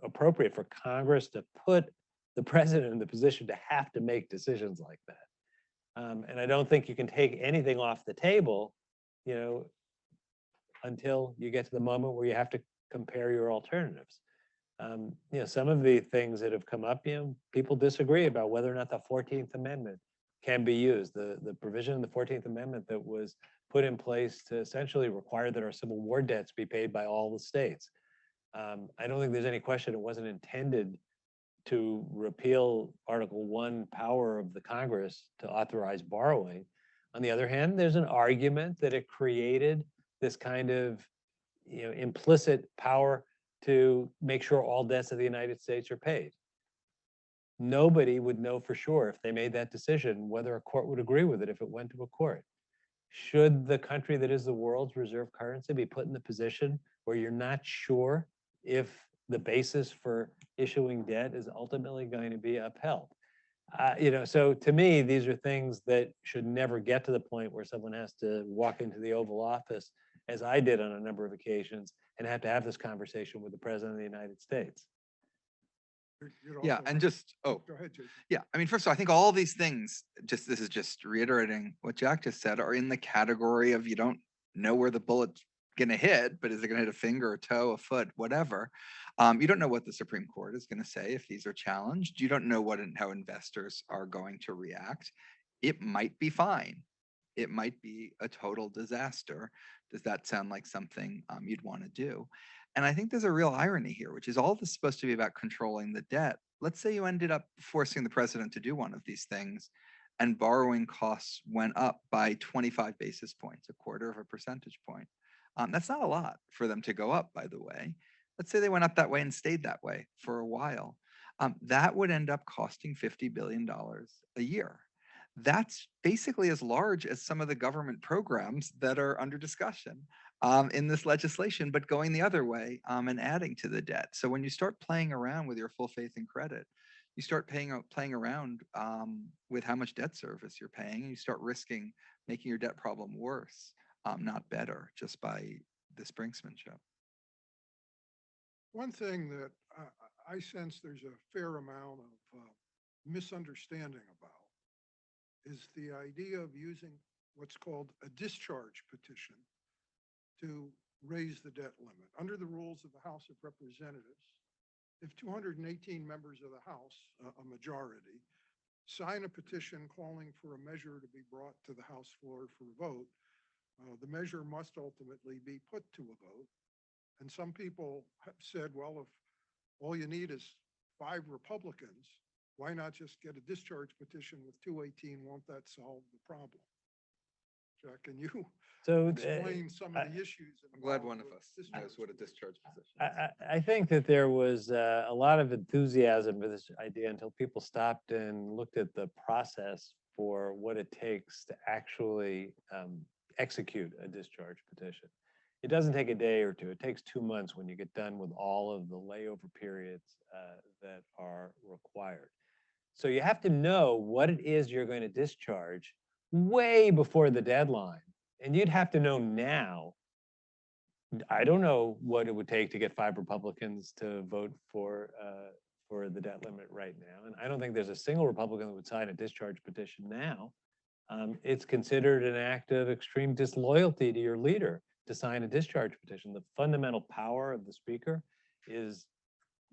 Speaker 4: appropriate for Congress to put the president in the position to have to make decisions like that. And I don't think you can take anything off the table, until you get to the moment where you have to compare your alternatives. Some of the things that have come up, people disagree about whether or not the 14th Amendment can be used. The provision in the 14th Amendment that was put in place to essentially require that our Civil War debts be paid by all the states. I don't think there's any question it wasn't intended to repeal Article 1 power of the Congress to authorize borrowing. On the other hand, there's an argument that it created this kind of implicit power to make sure all debts of the United States are paid. Nobody would know for sure if they made that decision whether a court would agree with it if it went to a court. Should the country that is the world's reserve currency be put in the position where you're not sure if the basis for issuing debt is ultimately going to be upheld? So to me, these are things that should never get to the point where someone has to walk into the Oval Office, as I did on a number of occasions, and have to have this conversation with the President of the United States.
Speaker 5: Yeah, and
Speaker 3: Go ahead, Jason.
Speaker 5: Yeah, I mean, first of all, I think all these things, this is just reiterating what Jack just said, are in the category of you don't know where the bullet's going to hit, but is it going to hit a finger, a toe, a foot, whatever. You don't know what the Supreme Court is going to say if these are challenged. You don't know how investors are going to react. It might be fine. It might be a total disaster. Does that sound like something you'd want to do? And I think there's a real irony here, which is all this is supposed to be about controlling the debt. Let's say you ended up forcing the president to do one of these things and borrowing costs went up by 25 basis points, a quarter of a percentage point. That's not a lot for them to go up, by the way. Let's say they went up that way and stayed that way for a while. That would end up costing $50 billion a year. That's basically as large as some of the government programs that are under discussion in this legislation, but going the other way and adding to the debt. So when you start playing around with your full faith and credit, you start playing around with how much debt service you're paying, and you start risking making your debt problem worse, not better, just by this brinksmanship.
Speaker 3: One thing that I sense there's a fair amount of misunderstanding about is the idea of using what's called a discharge petition to raise the debt limit. Under the rules of the House of Representatives, if 218 members of the House, a majority, sign a petition calling for a measure to be brought to the House floor for a vote, the measure must ultimately be put to a vote. And some people have said, well, if all you need is 5 Republicans, why not just get a discharge petition with 218? Won't that solve the problem? Jack, can you explain some of the issues?
Speaker 5: I'm glad one of us knows what a discharge position is.
Speaker 4: I think that there was a lot of enthusiasm for this idea until people stopped and looked at the process for what it takes to actually execute a discharge petition. It doesn't take a day or two. It takes 2 months when you get done with all of the layover periods that are required. So you have to know what it is you're going to discharge way before the deadline. And you'd have to know now. I don't know what it would take to get 5 Republicans to vote for the debt limit right now. And I don't think there's a single Republican that would sign a discharge petition now. It's considered an act of extreme disloyalty to your leader to sign a discharge petition. The fundamental power of the speaker is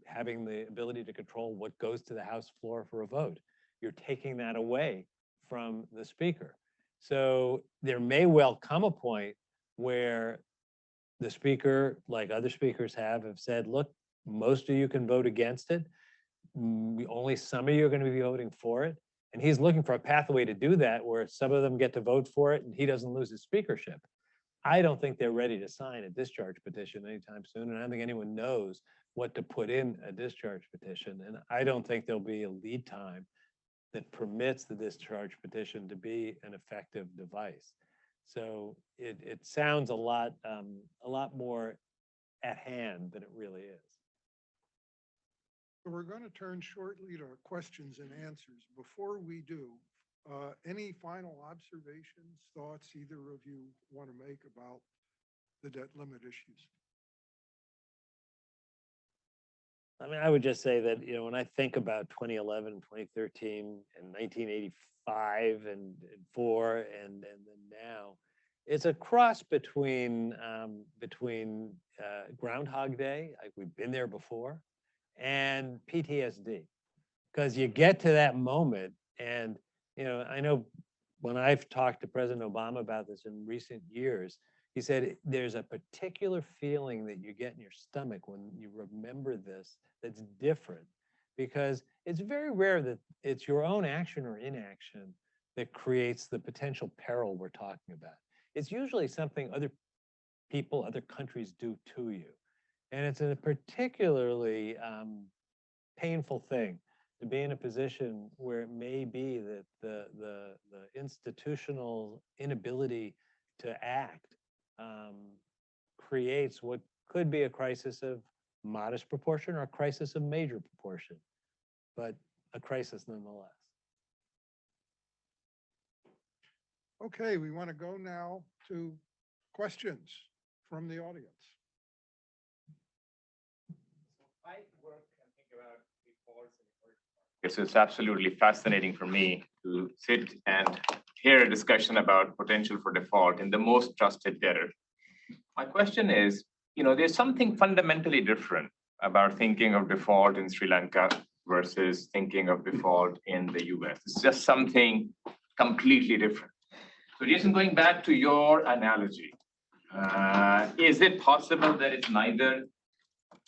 Speaker 4: having the ability to control what goes to the House floor for a vote. You're taking that away from the speaker. So there may well come a point where the speaker, like other speakers have said, look, most of you can vote against it. Only some of you are going to be voting for it. And he's looking for a pathway to do that where some of them get to vote for it and he doesn't lose his speakership. I don't think they're ready to sign a discharge petition anytime soon. And I don't think anyone knows what to put in a discharge petition. And I don't think there'll be a lead time that permits the discharge petition to be an effective device. So it sounds a lot more at hand than it really is.
Speaker 3: So we're going to turn shortly to questions and answers. Before we do, any final observations, thoughts either of you want to make about the debt limit issues?
Speaker 4: I mean, I would just say that, when I think about 2011 and 2013 and 1985 and 4 and then now, it's a cross between Groundhog Day, like we've been there before, and PTSD. Because you get to that moment and, I know when I've talked to President Obama about this in recent years, he said there's a particular feeling that you get in your stomach when you remember this that's different, because it's very rare that it's your own action or inaction that creates the potential peril we're talking about. It's usually something other people, other countries do to you. And it's a particularly painful thing to be in a position where it may be that the institutional inability to act creates what could be a crisis of modest proportion or a crisis of major proportion, but a crisis nonetheless.
Speaker 3: Okay, we want to go now to questions from the audience.
Speaker 1: So it's absolutely fascinating for me to sit and hear a discussion about potential for default in the most trusted debtor. My question is, there's something fundamentally different about thinking of default in Sri Lanka versus thinking of default in the US. It's just something completely different. So Jason, going back to your analogy, is it possible that it's neither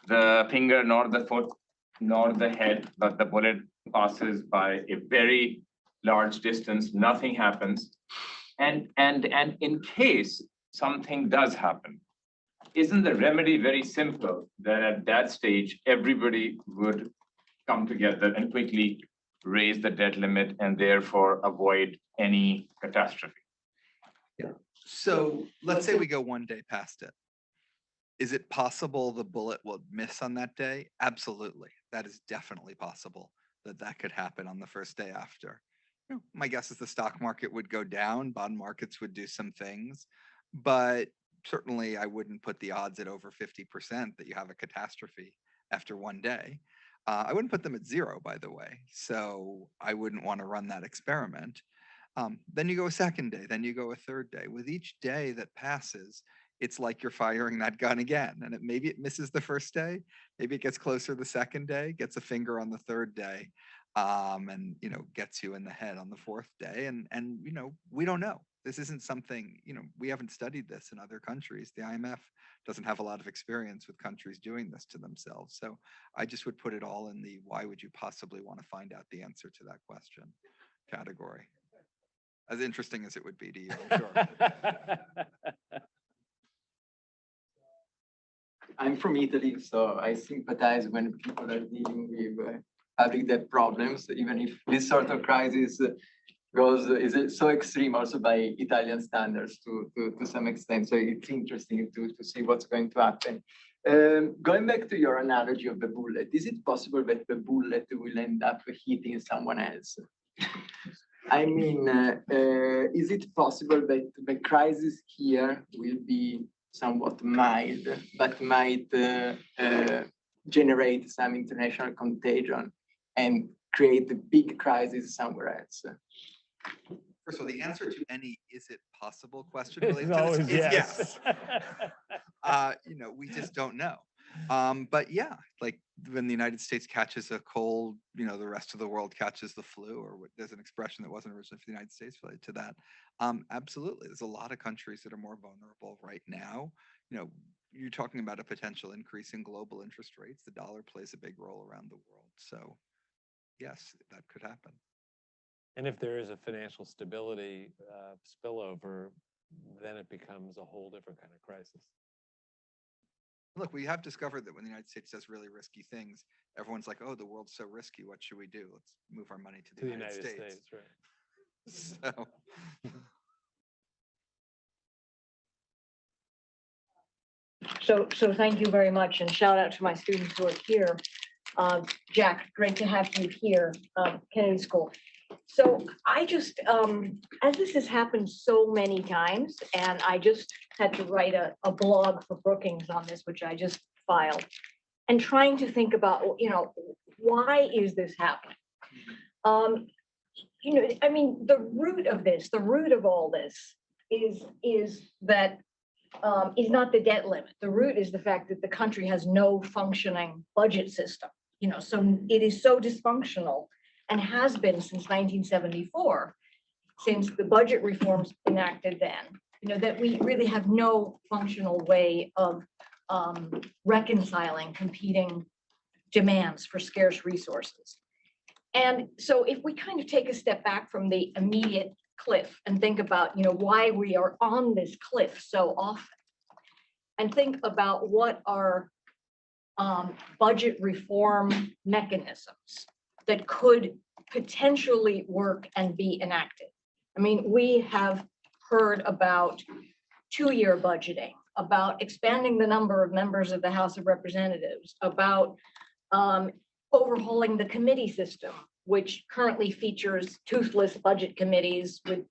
Speaker 1: the finger nor the foot nor the head, but the bullet passes by a very large distance, nothing happens, and in case something does happen, isn't the remedy very simple, that at that stage everybody would come together and quickly raise the debt limit and therefore avoid any catastrophe?
Speaker 5: Yeah. So let's say we go one day past it. Is it possible the bullet will miss on that day? Absolutely. That is definitely possible that could happen on the first day after. My guess is the stock market would go down, bond markets would do some things, but certainly I wouldn't put the odds at over 50% that you have a catastrophe after one day. I wouldn't put them at 0, by the way. So I wouldn't want to run that experiment. Then you go a second day, then you go a third day. With each day that passes, it's like you're firing that gun again. And maybe it misses the first day, maybe it gets closer the second day, gets a finger on the third day, and gets you in the head on the fourth day. And we don't know. This isn't something, we haven't studied this in other countries. The IMF doesn't have a lot of experience with countries doing this to themselves. So I just would put it all in the why would you possibly want to find out the answer to that question category. As interesting as it would be to you, I'm sure.
Speaker 6: I'm from Italy, so I sympathize when people are dealing with having that problems, even if this sort of crisis is so extreme also by Italian standards to some extent. So it's interesting to see what's going to happen. Going back to your analogy of the bullet, is it possible that the bullet will end up hitting someone else? I mean, is it possible that the crisis here will be somewhat mild, but might generate some international contagion and create a big crisis somewhere else?
Speaker 5: First of all, the answer to any "is it possible" question
Speaker 4: It's
Speaker 5: related to this
Speaker 4: always
Speaker 5: is
Speaker 4: yes.
Speaker 5: we just don't know. But yeah, like when the United States catches a cold, the rest of the world catches the flu, or there's an expression that wasn't originally for the United States related to that. Absolutely, there's a lot of countries that are more vulnerable right now. You're talking about a potential increase in global interest rates. The dollar plays a big role around the world. So yes, that could happen.
Speaker 4: And if there is a financial stability spillover, then it becomes a whole different kind of crisis.
Speaker 5: Look, we have discovered that when the United States does really risky things, everyone's like, oh, the world's so risky. What should we do? Let's move our money to the United States.
Speaker 4: Right.
Speaker 5: So.
Speaker 7: So thank you very much, and shout out to my students who are here. Jack, great to have you here, Kennedy School. So I just, as this has happened so many times, and I just had to write a blog for Brookings on this, which I just filed, and trying to think about, why is this happening? I mean, the root of this, the root of all this is that is not the debt limit. The root is the fact that the country has no functioning budget system, so it is so dysfunctional and has been since 1974, since the budget reforms enacted then, that we really have no functional way of reconciling competing demands for scarce resources. And so if we kind of take a step back from the immediate cliff and think about, why we are on this cliff so often, and think about what are budget reform mechanisms that could potentially work and be enacted. I mean, we have heard about two-year budgeting, about expanding the number of members of the House of Representatives, about overhauling the committee system, which currently features toothless budget committees with,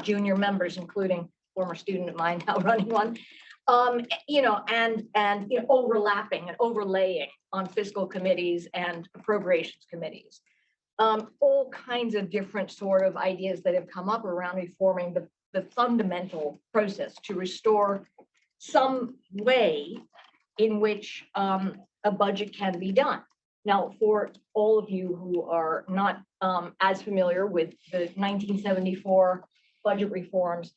Speaker 7: junior members, including former student of mine now running one, and overlapping and overlaying on fiscal committees and appropriations committees. All kinds of different sort of ideas that have come up around reforming the fundamental process to restore some way in which a budget can be done. Now, for all of you who are not as familiar with the 1974 budget reforms,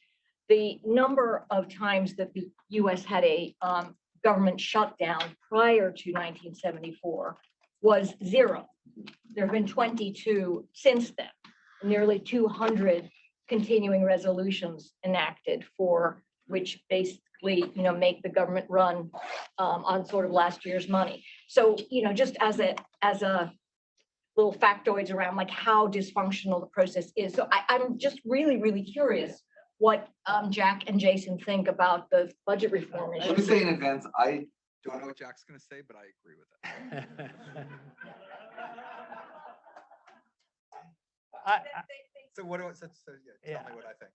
Speaker 7: the number of times that the US had a government shutdown prior to 1974 was 0. There have been 22 since then, nearly 200 continuing resolutions enacted for which basically, make the government run on sort of last year's money. So, just as a little factoids around like how dysfunctional the process is. So I'm just really, really curious what Jack and Jason think about the budget reform issue.
Speaker 5: Let me say in advance, I don't know what Jack's going to say, but I agree with it. So what do I say? Tell me what I think.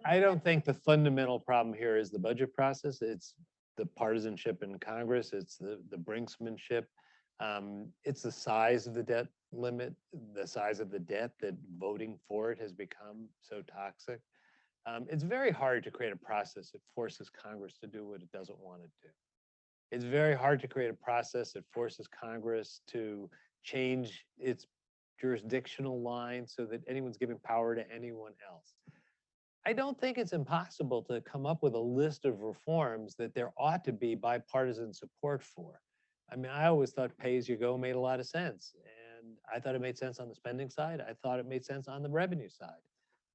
Speaker 4: I don't think the fundamental problem here is the budget process. It's the partisanship in Congress. It's the brinksmanship. It's the size of the debt limit, the size of the debt that voting for it has become so toxic. It's very hard to create a process that forces Congress to do what it doesn't want to do. It's very hard to create a process that forces Congress to change its jurisdictional line so that anyone's giving power to anyone else. I don't think it's impossible to come up with a list of reforms that there ought to be bipartisan support for. I mean, I always thought pay-as-you-go made a lot of sense. And I thought it made sense on the spending side. I thought it made sense on the revenue side.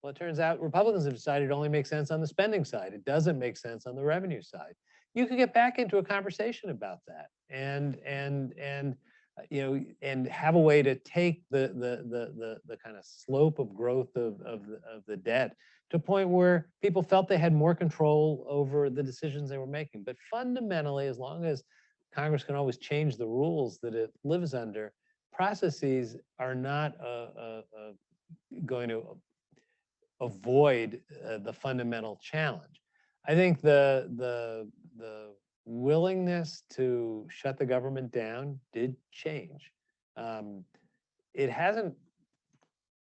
Speaker 4: Well, it turns out Republicans have decided it only makes sense on the spending side. It doesn't make sense on the revenue side. You could get back into a conversation about that. And and have a way to take the kind of slope of growth of the debt to a point where people felt they had more control over the decisions they were making. But fundamentally, as long as Congress can always change the rules that it lives under, processes are not going to avoid the fundamental challenge. I think the willingness to shut the government down did change. It hasn't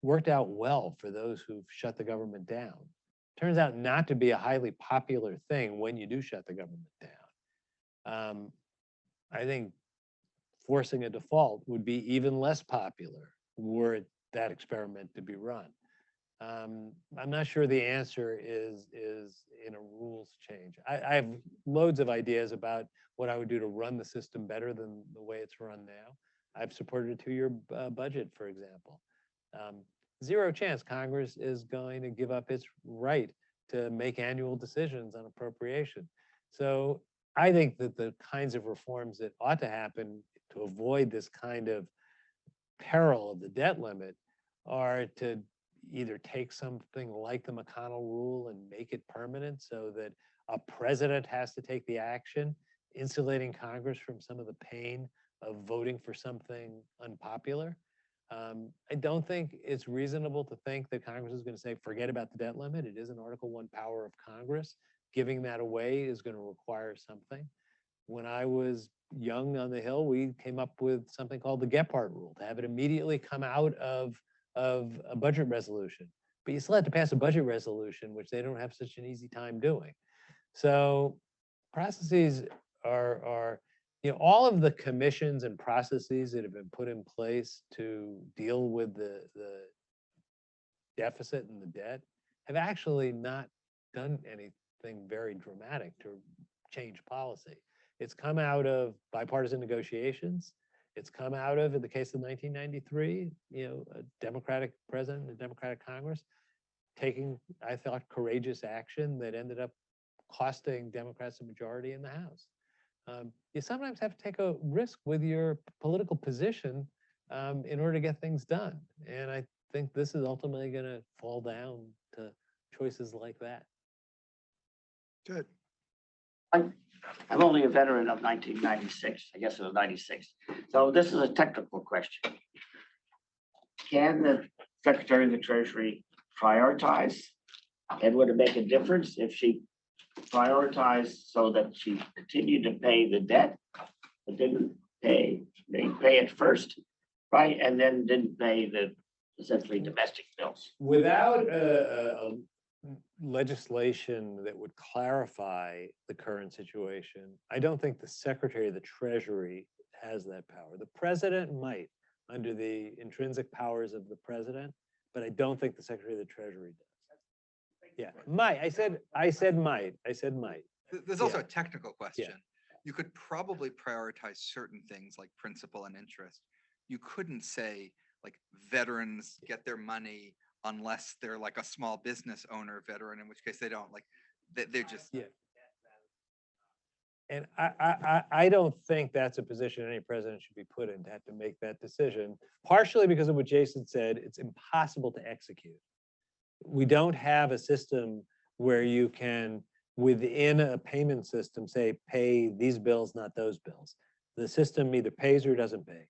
Speaker 4: worked out well for those who've shut the government down. Turns out not to be a highly popular thing when you do shut the government down. I think forcing a default would be even less popular were that experiment to be run. I'm not sure the answer is in a rules change. I have loads of ideas about what I would do to run the system better than the way it's run now. I've supported a 2-year budget, for example. Zero chance Congress is going to give up its right to make annual decisions on appropriation. So I think that the kinds of reforms that ought to happen to avoid this kind of peril of the debt limit are to either take something like the McConnell rule and make it permanent so that a president has to take the action, insulating Congress from some of the pain of voting for something unpopular. I don't think it's reasonable to think that Congress is going to say, forget about the debt limit. It is an Article 1 power of Congress. Giving that away is going to require something. When I was young on the Hill, we came up with something called the Gephardt rule, to have it immediately come out of a budget resolution. But you still have to pass a budget resolution, which they don't have such an easy time doing. So processes are all of the commissions and processes that have been put in place to deal with the deficit and the debt have actually not done anything very dramatic to change policy. It's come out of bipartisan negotiations. It's come out of, in the case of 1993, a Democratic president, a Democratic Congress, taking, I thought, courageous action that ended up costing Democrats a majority in the House. You sometimes have to take a risk with your political position in order to get things done. And I think this is ultimately going to fall down to choices like that.
Speaker 5: Good.
Speaker 8: I'm only a veteran of 1996. I guess it was 96. So this is a technical question. Can the Secretary of the Treasury prioritize? And would it make a difference if she prioritized so that she continued to pay the debt, but didn't pay it first, right? And then didn't pay the essentially domestic bills?
Speaker 4: Without legislation that would clarify the current situation, I don't think the Secretary of the Treasury has that power. The president might, under the intrinsic powers of the president, but I don't think the Secretary of the Treasury does. Yeah, might. I said might.
Speaker 5: There's also
Speaker 4: Yeah.
Speaker 5: a technical question. You could probably prioritize certain things like principal and interest. You couldn't say like veterans get their money unless they're like a small business owner veteran, in which case they don't, like they're just.
Speaker 4: Yeah. And I don't think that's a position any president should be put in, to have to make that decision, partially because of what Jason said. It's impossible to execute. We don't have a system where you can, within a payment system, say, pay these bills, not those bills. The system either pays or doesn't pay.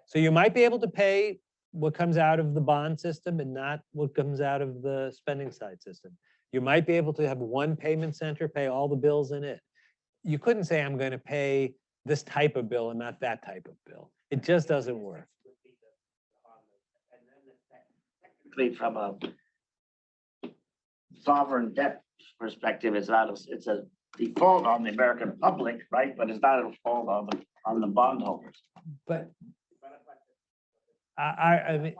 Speaker 4: So you might be able to pay what comes out of the bond system and not what comes out of the spending side system. You might be able to have one payment center pay all the bills in it. You couldn't say, I'm going to pay this type of bill and not that type of bill. It just doesn't work.
Speaker 8: Technically, from a sovereign debt perspective, it's a default on the American public, right? But it's not a default on the bondholders.
Speaker 4: But I mean,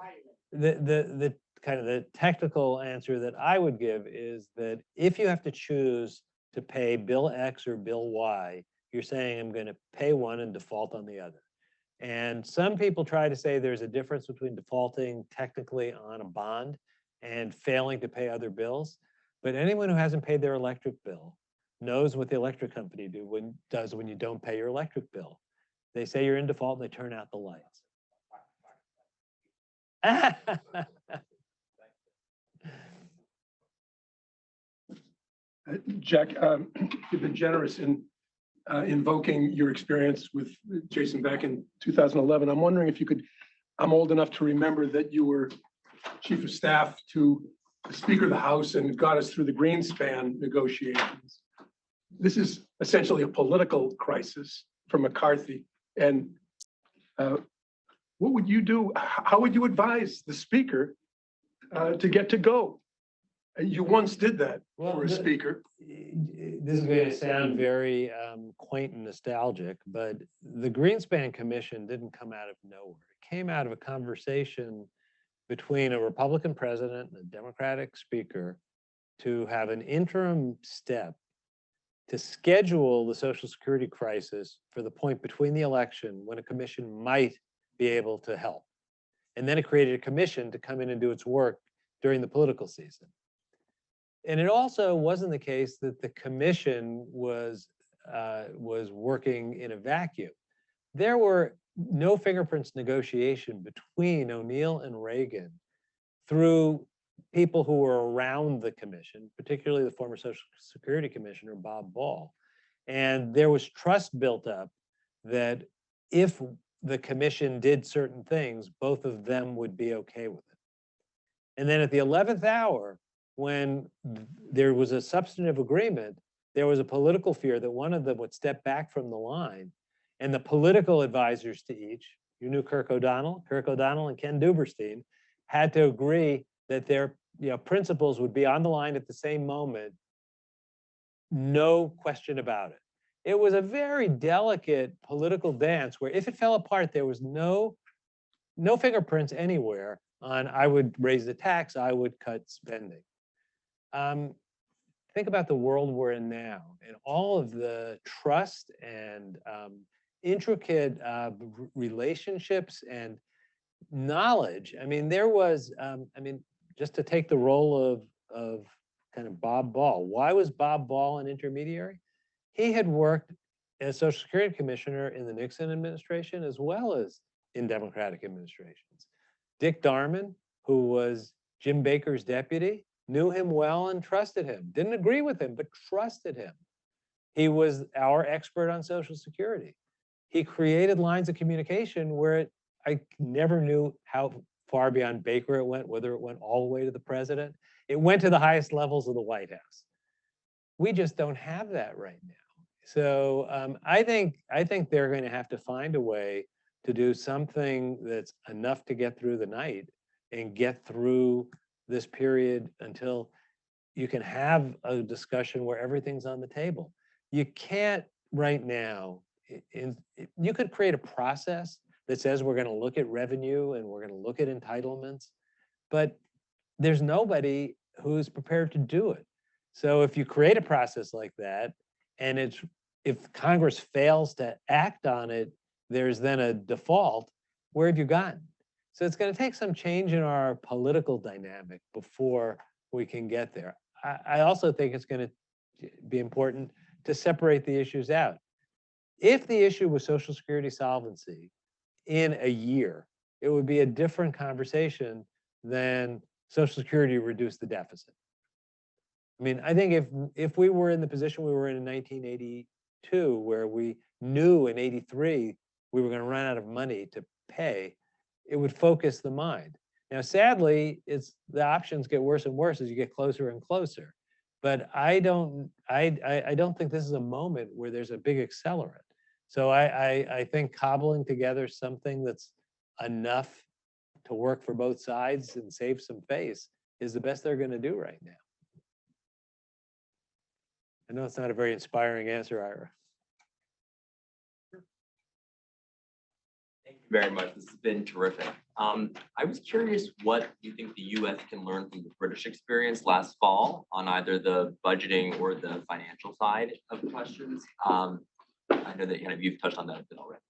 Speaker 4: the kind of the technical answer that I would give is that if you have to choose to pay bill X or bill Y, you're saying I'm going to pay one and default on the other. And some people try to say there's a difference between defaulting technically on a bond and failing to pay other bills. But anyone who hasn't paid their electric bill knows what the electric company does when you don't pay your electric bill. They say you're in default and they turn out the lights.
Speaker 9: Jack, you've been generous in invoking your experience with Jason back in 2011. I'm wondering if you could, I'm old enough to remember that you were chief of staff to the Speaker of the House and got us through the Greenstein negotiations. This is essentially a political crisis for McCarthy. And what would you do? How would you advise the Speaker to get to go? You once did that for a speaker.
Speaker 4: This is going to sound very quaint and nostalgic, but the Greenstein Commission didn't come out of nowhere. It came out of a conversation between a Republican president and a Democratic speaker to have an interim step to schedule the Social Security crisis for the point between the election when a commission might be able to help. And then it created a commission to come in and do its work during the political season. And it also wasn't the case that the commission was working in a vacuum. There were no fingerprints negotiation between O'Neill and Reagan through people who were around the commission, particularly the former Social Security Commissioner, Bob Ball. And there was trust built up that if the commission did certain things, both of them would be okay with it. And then at the 11th hour, when there was a substantive agreement, there was a political fear that one of them would step back from the line, and the political advisors to each, you knew Kirk O'Donnell and Ken Duberstein, had to agree that their principles would be on the line at the same moment, no question about it. It was a very delicate political dance where if it fell apart, there was no fingerprints anywhere on I would raise the tax, I would cut spending. Think about the world we're in now and all of the trust and intricate relationships and knowledge. I mean, there was, just to take the role of kind of Bob Ball. Why was Bob Ball an intermediary? He had worked as Social Security Commissioner in the Nixon administration as well as in Democratic administrations. Dick Darman, who was Jim Baker's deputy, knew him well and trusted him. Didn't agree with him, but trusted him. He was our expert on Social Security. He created lines of communication where I never knew how far beyond Baker it went, whether it went all the way to the president. It went to the highest levels of the White House. We just don't have that right now. So I think they're going to have to find a way to do something that's enough to get through the night and get through this period until you can have a discussion where everything's on the table. You can't right now, you could create a process that says we're going to look at revenue and we're going to look at entitlements, but there's nobody who's prepared to do it. So if you create a process like that, and if Congress fails to act on it, there's then a default, where have you gotten? So it's going to take some change in our political dynamic before we can get there. I also think it's going to be important to separate the issues out. If the issue was Social Security solvency in a year, it would be a different conversation than Social Security reduced the deficit. I mean, I think if we were in the position we were in 1982, where we knew in 83 we were going to run out of money to pay, it would focus the mind. Now, sadly, the options get worse and worse as you get closer and closer. But I don't think this is a moment where there's a big accelerant. So I think cobbling together something that's enough to work for both sides and save some face is the best they're going to do right now. I know it's not a very inspiring answer, Ira.
Speaker 10: Thank you very much. This has been terrific. I was curious what you think the U.S. can learn from the British experience last fall on either the budgeting or the financial side of questions. I know that you've touched on that a bit already.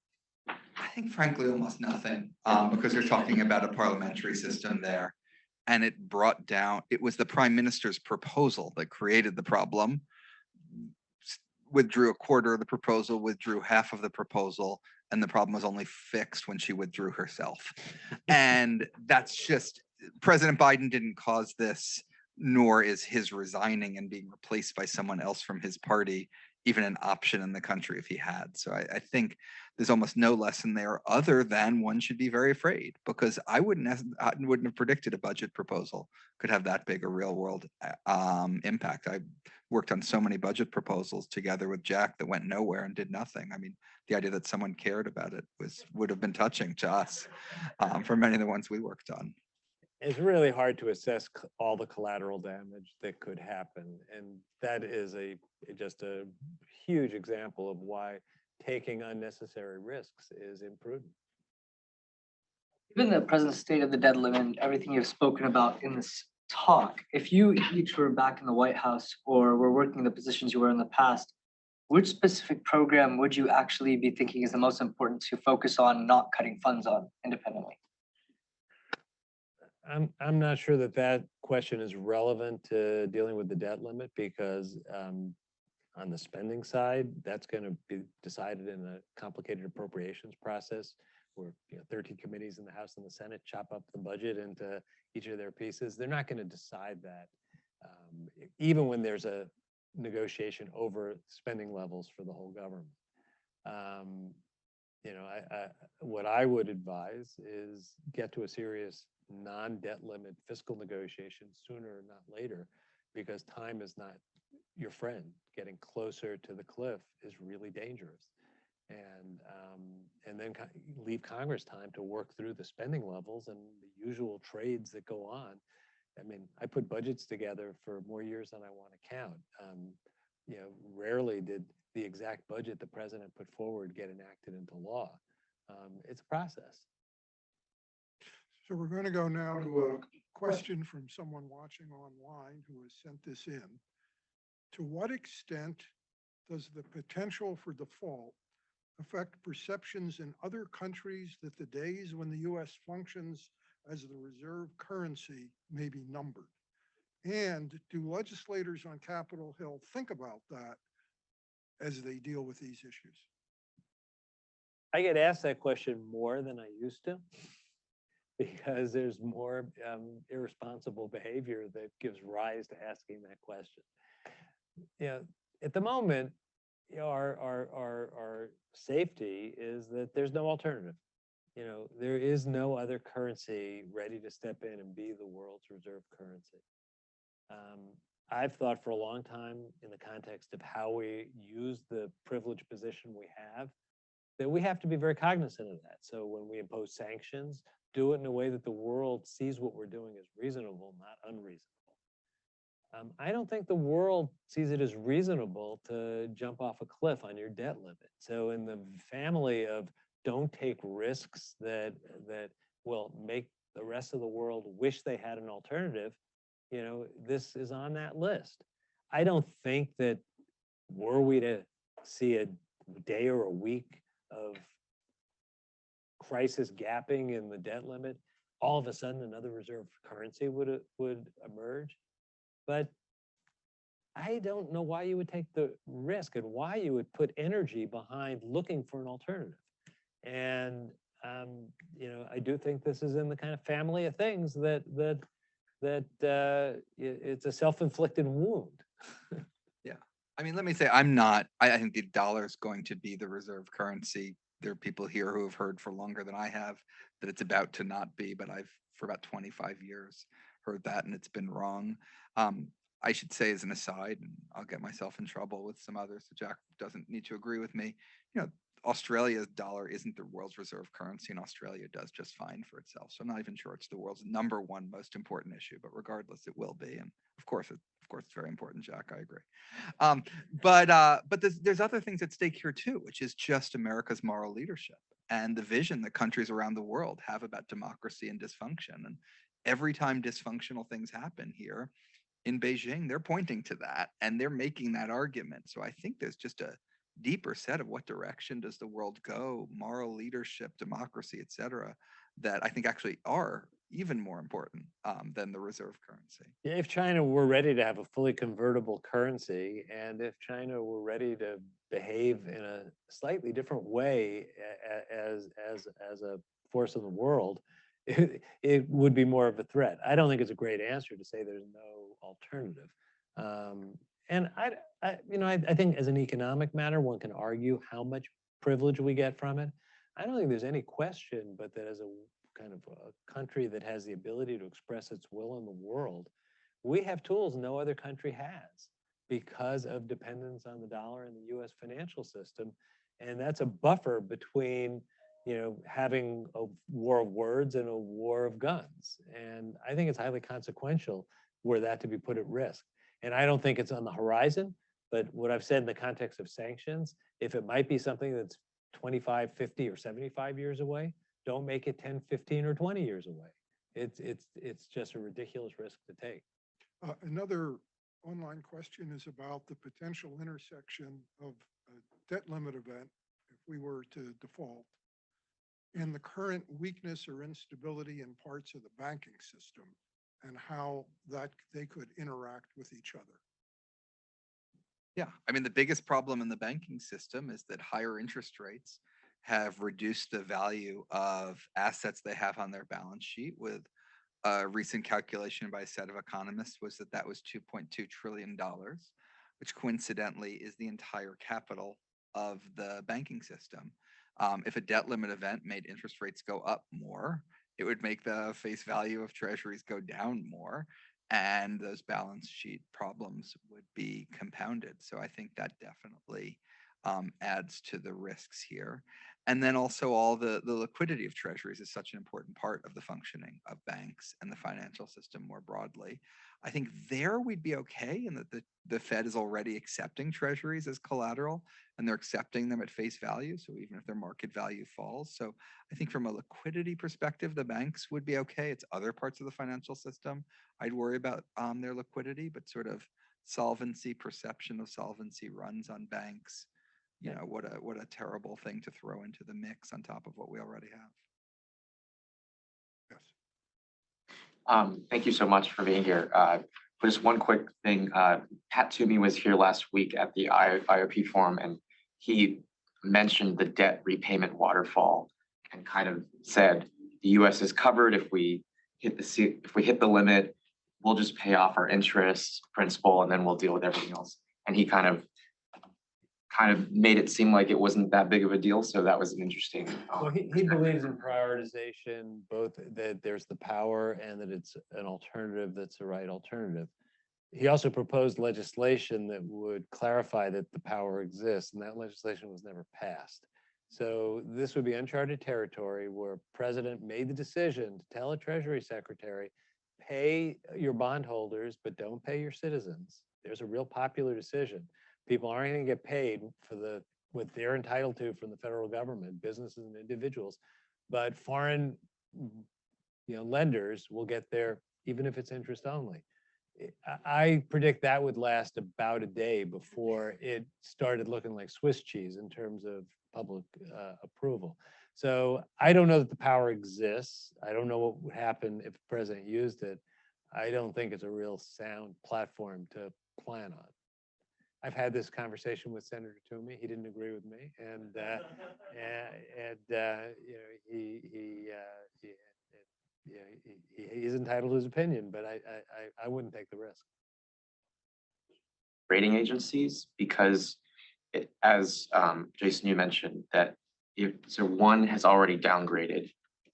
Speaker 5: I think, frankly, almost nothing, because you're talking about a parliamentary system there. And it was the prime minister's proposal that created the problem. Withdrew a quarter of the proposal, withdrew half of the proposal, and the problem was only fixed when she withdrew herself. And that's just, President Biden didn't cause this, nor is his resigning and being replaced by someone else from his party even an option in the country if he had. So I think there's almost no lesson there other than one should be very afraid, because I wouldn't have predicted a budget proposal could have that big a real world impact. I worked on so many budget proposals together with Jack that went nowhere and did nothing. I mean, the idea that someone cared about it would have been touching to us for many of the ones we worked on.
Speaker 4: It's really hard to assess all the collateral damage that could happen. And that is just a huge example of why taking unnecessary risks is imprudent.
Speaker 6: Given the present state of the debt limit and everything you've spoken about in this talk, if you each were back in the White House or were working the positions you were in the past, which specific program would you actually be thinking is the most important to focus on not cutting funds on independently?
Speaker 4: I'm not sure that question is relevant to dealing with the debt limit, because on the spending side, that's going to be decided in a complicated appropriations process where 13 committees in the House and the Senate chop up the budget into each of their pieces. They're not going to decide that, even when there's a negotiation over spending levels for the whole government. What I would advise is get to a serious non-debt limit fiscal negotiation sooner, not later, because time is not your friend. Getting closer to the cliff is really dangerous. And then leave Congress time to work through the spending levels and the usual trades that go on. I mean, I put budgets together for more years than I want to count. Rarely did the exact budget the president put forward get enacted into law. It's a process.
Speaker 3: So we're going to go now to a question from someone watching online who has sent this in. To what extent does the potential for default affect perceptions in other countries that the days when the U.S. functions as the reserve currency may be numbered? And do legislators on Capitol Hill think about that as they deal with these issues?
Speaker 4: I get asked that question more than I used to, because there's more irresponsible behavior that gives rise to asking that question. At the moment, our safety is that there's no alternative. There is no other currency ready to step in and be the world's reserve currency. I've thought for a long time, in the context of how we use the privileged position we have, that we have to be very cognizant of that. So when we impose sanctions, do it in a way that the world sees what we're doing as reasonable, not unreasonable. I don't think the world sees it as reasonable to jump off a cliff on your debt limit. So in the family of don't take risks that will make the rest of the world wish they had an alternative, this is on that list. I don't think that were we to see a day or a week of crisis gapping in the debt limit, all of a sudden another reserve currency would emerge. But I don't know why you would take the risk and why you would put energy behind looking for an alternative. And I do think this is in the kind of family of things that it's a self-inflicted wound.
Speaker 5: Yeah, I mean, let me say, I think the dollar is going to be the reserve currency. There are people here who have heard for longer than I have that it's about to not be, but I've for about 25 years heard that, and it's been wrong. I should say as an aside, and I'll get myself in trouble with some others, so Jack doesn't need to agree with me. Australia's dollar isn't the world's reserve currency, and Australia does just fine for itself. So I'm not even sure it's the world's #1 most important issue, but regardless, it will be. And of course, it's very important, Jack. I agree. But there's other things at stake here too, which is just America's moral leadership and the vision that countries around the world have about democracy and dysfunction. And every time dysfunctional things happen here in Beijing, they're pointing to that and they're making that argument. So I think there's just a deeper set of what direction does the world go, moral leadership, democracy, et cetera, that I think actually are even more important than the reserve currency.
Speaker 4: Yeah, if China were ready to have a fully convertible currency, and if China were ready to behave in a slightly different way as a force in the world, it would be more of a threat. I don't think it's a great answer to say there's no alternative. And I think as an economic matter, one can argue how much privilege we get from it. I don't think there's any question, but that as a kind of a country that has the ability to express its will in the world, we have tools no other country has because of dependence on the dollar and the US financial system. And that's a buffer between, having a war of words and a war of guns. And I think it's highly consequential were that to be put at risk. And I don't think it's on the horizon, but what I've said in the context of sanctions, if it might be something that's 25, 50, or 75 years away, don't make it 10, 15, or 20 years away. It's just a ridiculous risk to take.
Speaker 3: Another online question is about the potential intersection of a debt limit event, if we were to default, and the current weakness or instability in parts of the banking system, and how that they could interact with each other.
Speaker 5: Yeah, I mean, the biggest problem in the banking system is that higher interest rates have reduced the value of assets they have on their balance sheet. With a recent calculation by a set of economists was that was $2.2 trillion, which coincidentally is the entire capital of the banking system. If a debt limit event made interest rates go up more, it would make the face value of treasuries go down more, and those balance sheet problems would be compounded. So I think that definitely adds to the risks here. And then also all the liquidity of treasuries is such an important part of the functioning of banks and the financial system more broadly. I think there we'd be okay in that the Fed is already accepting treasuries as collateral, and they're accepting them at face value. So even if their market value falls. So I think from a liquidity perspective, the banks would be okay. It's other parts of the financial system I'd worry about their liquidity, but sort of solvency, perception of solvency runs on banks. What a terrible thing to throw into the mix on top of what we already have.
Speaker 3: Yes.
Speaker 11: Thank you so much for being here. Just one quick thing. Pat Toomey was here last week at the IOP forum, and he mentioned the debt repayment waterfall and kind of said the U.S. is covered if we hit the limit, we'll just pay off our interest, principal, and then we'll deal with everything else. And he kind of made it seem like it wasn't that big of a deal. So that was an interesting.
Speaker 4: Well, he believes in prioritization, both that there's the power and that it's an alternative that's the right alternative. He also proposed legislation that would clarify that the power exists, and that legislation was never passed. So this would be uncharted territory where a president made the decision to tell a Treasury secretary, pay your bondholders, but don't pay your citizens. There's a real popular decision. People aren't going to get paid for what they're entitled to from the federal government, businesses and individuals, but foreign, lenders will get there even if it's interest only. I predict that would last about a day before it started looking like Swiss cheese in terms of public approval. So I don't know that the power exists. I don't know what would happen if the president used it. I don't think it's a real sound platform to plan on. I've had this conversation with Senator Toomey. He didn't agree with me, and he's entitled to his opinion, but I wouldn't take the risk.
Speaker 11: Rating agencies, because as Jason, you mentioned that so one has already downgraded.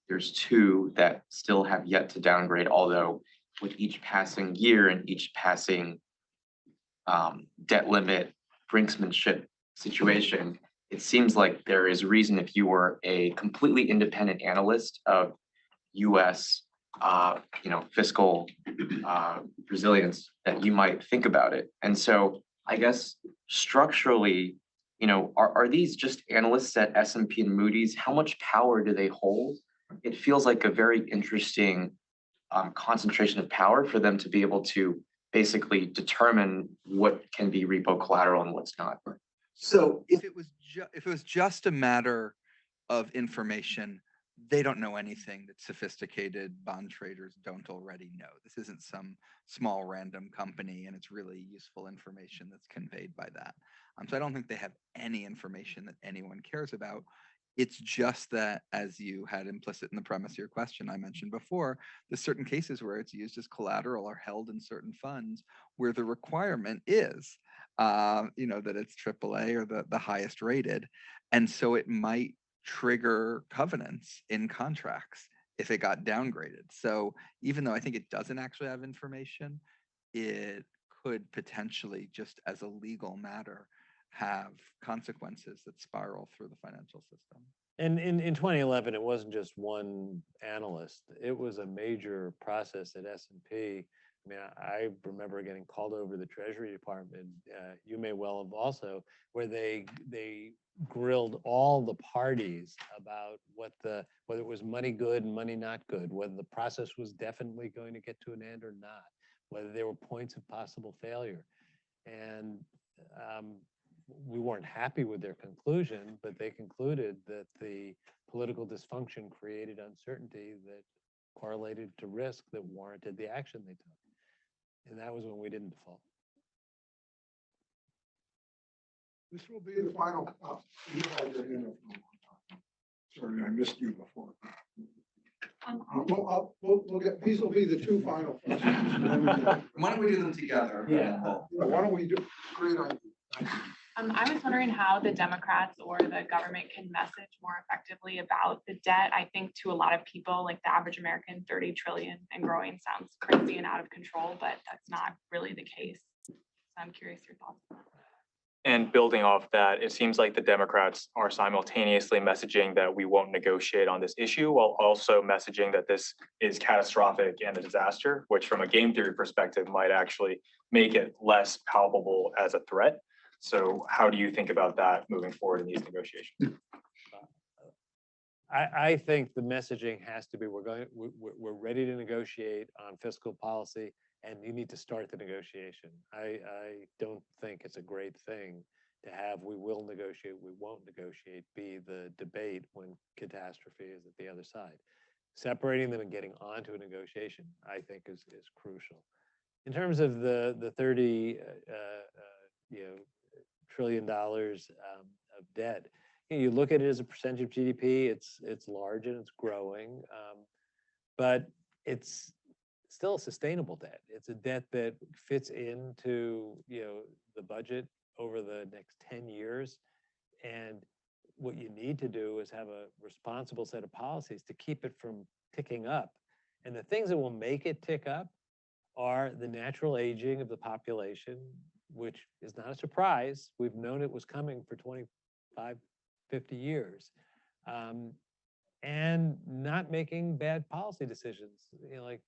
Speaker 11: There's two that still have yet to downgrade, although with each passing year and each passing debt limit brinksmanship situation, it seems like there is reason, if you were a completely independent analyst of US fiscal resilience, that you might think about it. And so I guess structurally, are these just analysts at S&P and Moody's? How much power do they hold? It feels like a very interesting concentration of power for them to be able to basically determine what can be repo collateral and what's not.
Speaker 5: So if it was just a matter of information, they don't know anything that sophisticated bond traders don't already know. This isn't some small random company, and it's really useful information that's conveyed by that. So I don't think they have any information that anyone cares about. It's just that, as you had implicit in the premise of your question I mentioned before, there's certain cases where it's used as collateral or held in certain funds where the requirement is, that it's AAA or the highest rated. And so it might trigger covenants in contracts if it got downgraded. So even though I think it doesn't actually have information, it could potentially, just as a legal matter, have consequences that spiral through the financial system.
Speaker 4: And in 2011, it wasn't just one analyst. It was a major process at S&P. I mean, I remember getting called over to the Treasury Department. You may well have also, where they grilled all the parties about whether it was money good and money not good, whether the process was definitely going to get to an end or not, whether there were points of possible failure. And we weren't happy with their conclusion, but they concluded that the political dysfunction created uncertainty that correlated to risk that warranted the action they took. And that was when we didn't default.
Speaker 3: This will be the final. You had your hand up for a long time. Sorry, I missed you before. We'll get, these will be the two final questions.
Speaker 5: Why don't we do them together?
Speaker 4: Yeah.
Speaker 3: Why don't we do, great idea.
Speaker 12: I was wondering how the Democrats or the government can message more effectively about the debt. I think to a lot of people, like the average American, 30 trillion and growing sounds crazy and out of control, but that's not really the case. So I'm curious your thoughts.
Speaker 13: And building off that, it seems like the Democrats are simultaneously messaging that we won't negotiate on this issue while also messaging that this is catastrophic and a disaster, which from a game theory perspective might actually make it less palpable as a threat. So how do you think about that moving forward in these negotiations?
Speaker 4: I think the messaging has to be, we're ready to negotiate on fiscal policy, and you need to start the negotiation. I don't think it's a great thing to have we will negotiate, we won't negotiate be the debate when catastrophe is at the other side. Separating them and getting onto a negotiation, I think, is crucial. In terms of the 30 trillion dollars of debt, you look at it as a percentage of GDP. It's large and it's growing, but it's still a sustainable debt. It's a debt that fits into the budget over the next 10 years. And what you need to do is have a responsible set of policies to keep it from ticking up. And the things that will make it tick up are the natural aging of the population, which is not a surprise. We've known it was coming for 25, 50 years. And not making bad policy decisions, like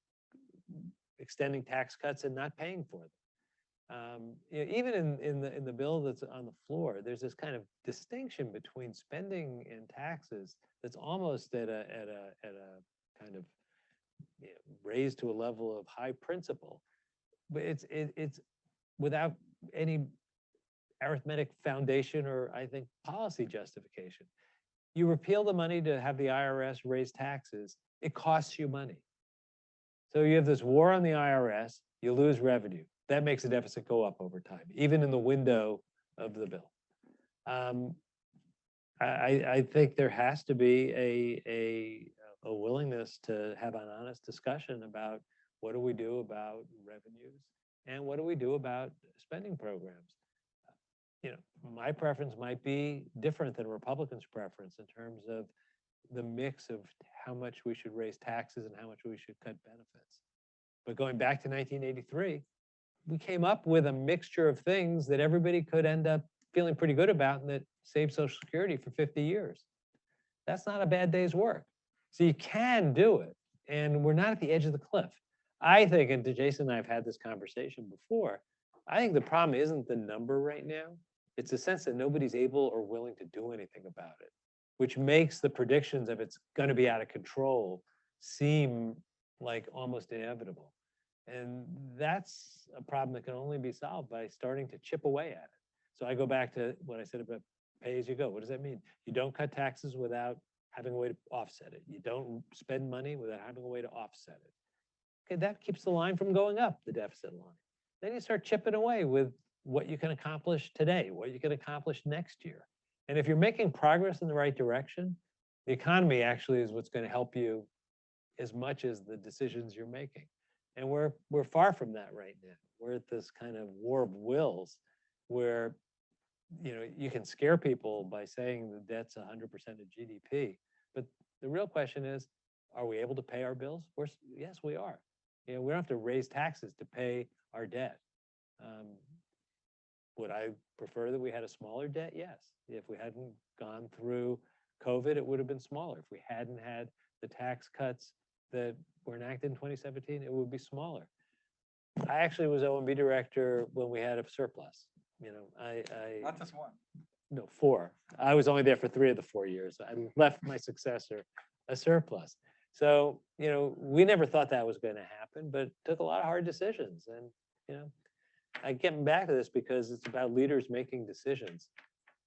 Speaker 4: extending tax cuts and not paying for them. Even in the bill that's on the floor, there's this kind of distinction between spending and taxes that's almost at a kind of raised to a level of high principle, but it's without any arithmetic foundation or, I think, policy justification. You repeal the money to have the IRS raise taxes, it costs you money. So you have this war on the IRS, you lose revenue. That makes the deficit go up over time, even in the window of the bill. I think there has to be a willingness to have an honest discussion about what do we do about revenues and what do we do about spending programs. My preference might be different than Republicans' preference in terms of the mix of how much we should raise taxes and how much we should cut benefits. But going back to 1983, we came up with a mixture of things that everybody could end up feeling pretty good about and that saved Social Security for 50 years. That's not a bad day's work. So you can do it, and we're not at the edge of the cliff. I think, and Jason and I have had this conversation before, I think the problem isn't the number right now. It's the sense that nobody's able or willing to do anything about it, which makes the predictions of it's going to be out of control seem like almost inevitable. And that's a problem that can only be solved by starting to chip away at it. So I go back to what I said about pay as you go. What does that mean? You don't cut taxes without having a way to offset it. You don't spend money without having a way to offset it. Okay, that keeps the line from going up, the deficit line. Then you start chipping away with what you can accomplish today, what you can accomplish next year. And if you're making progress in the right direction, the economy actually is what's going to help you as much as the decisions you're making. And we're far from that right now. We're at this kind of war of wills where you can scare people by saying the debt's 100% of GDP. But the real question is, are we able to pay our bills? Yes, we are. We don't have to raise taxes to pay our debt. Would I prefer that we had a smaller debt? Yes. If we hadn't gone through COVID, it would have been smaller. If we hadn't had the tax cuts that were enacted in 2017, it would be smaller. I actually was OMB director when we had a surplus.
Speaker 5: Not just one.
Speaker 4: No, 4. I was only there for 3 of the 4 years. I left my successor a surplus. So, we never thought that was going to happen, but it took a lot of hard decisions. And, I get back to this because it's about leaders making decisions.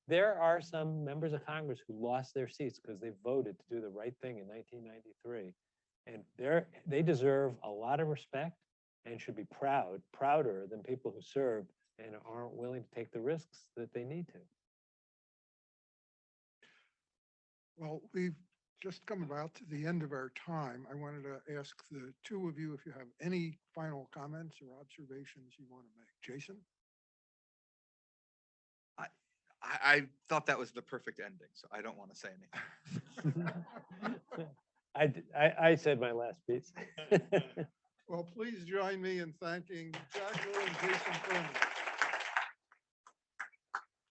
Speaker 4: There are some members of Congress who lost their seats because they voted to do the right thing in 1993. And they deserve a lot of respect and should be prouder than people who served and aren't willing to take the risks that they need to.
Speaker 3: Well, we've just come about to the end of our time. I wanted to ask the two of you if you have any final comments or observations you want to make. Jason?
Speaker 5: I thought that was the perfect ending, so I don't want to say anything.
Speaker 4: I said my last piece.
Speaker 3: Well, please join me in thanking Jack Loom and Jason Furman.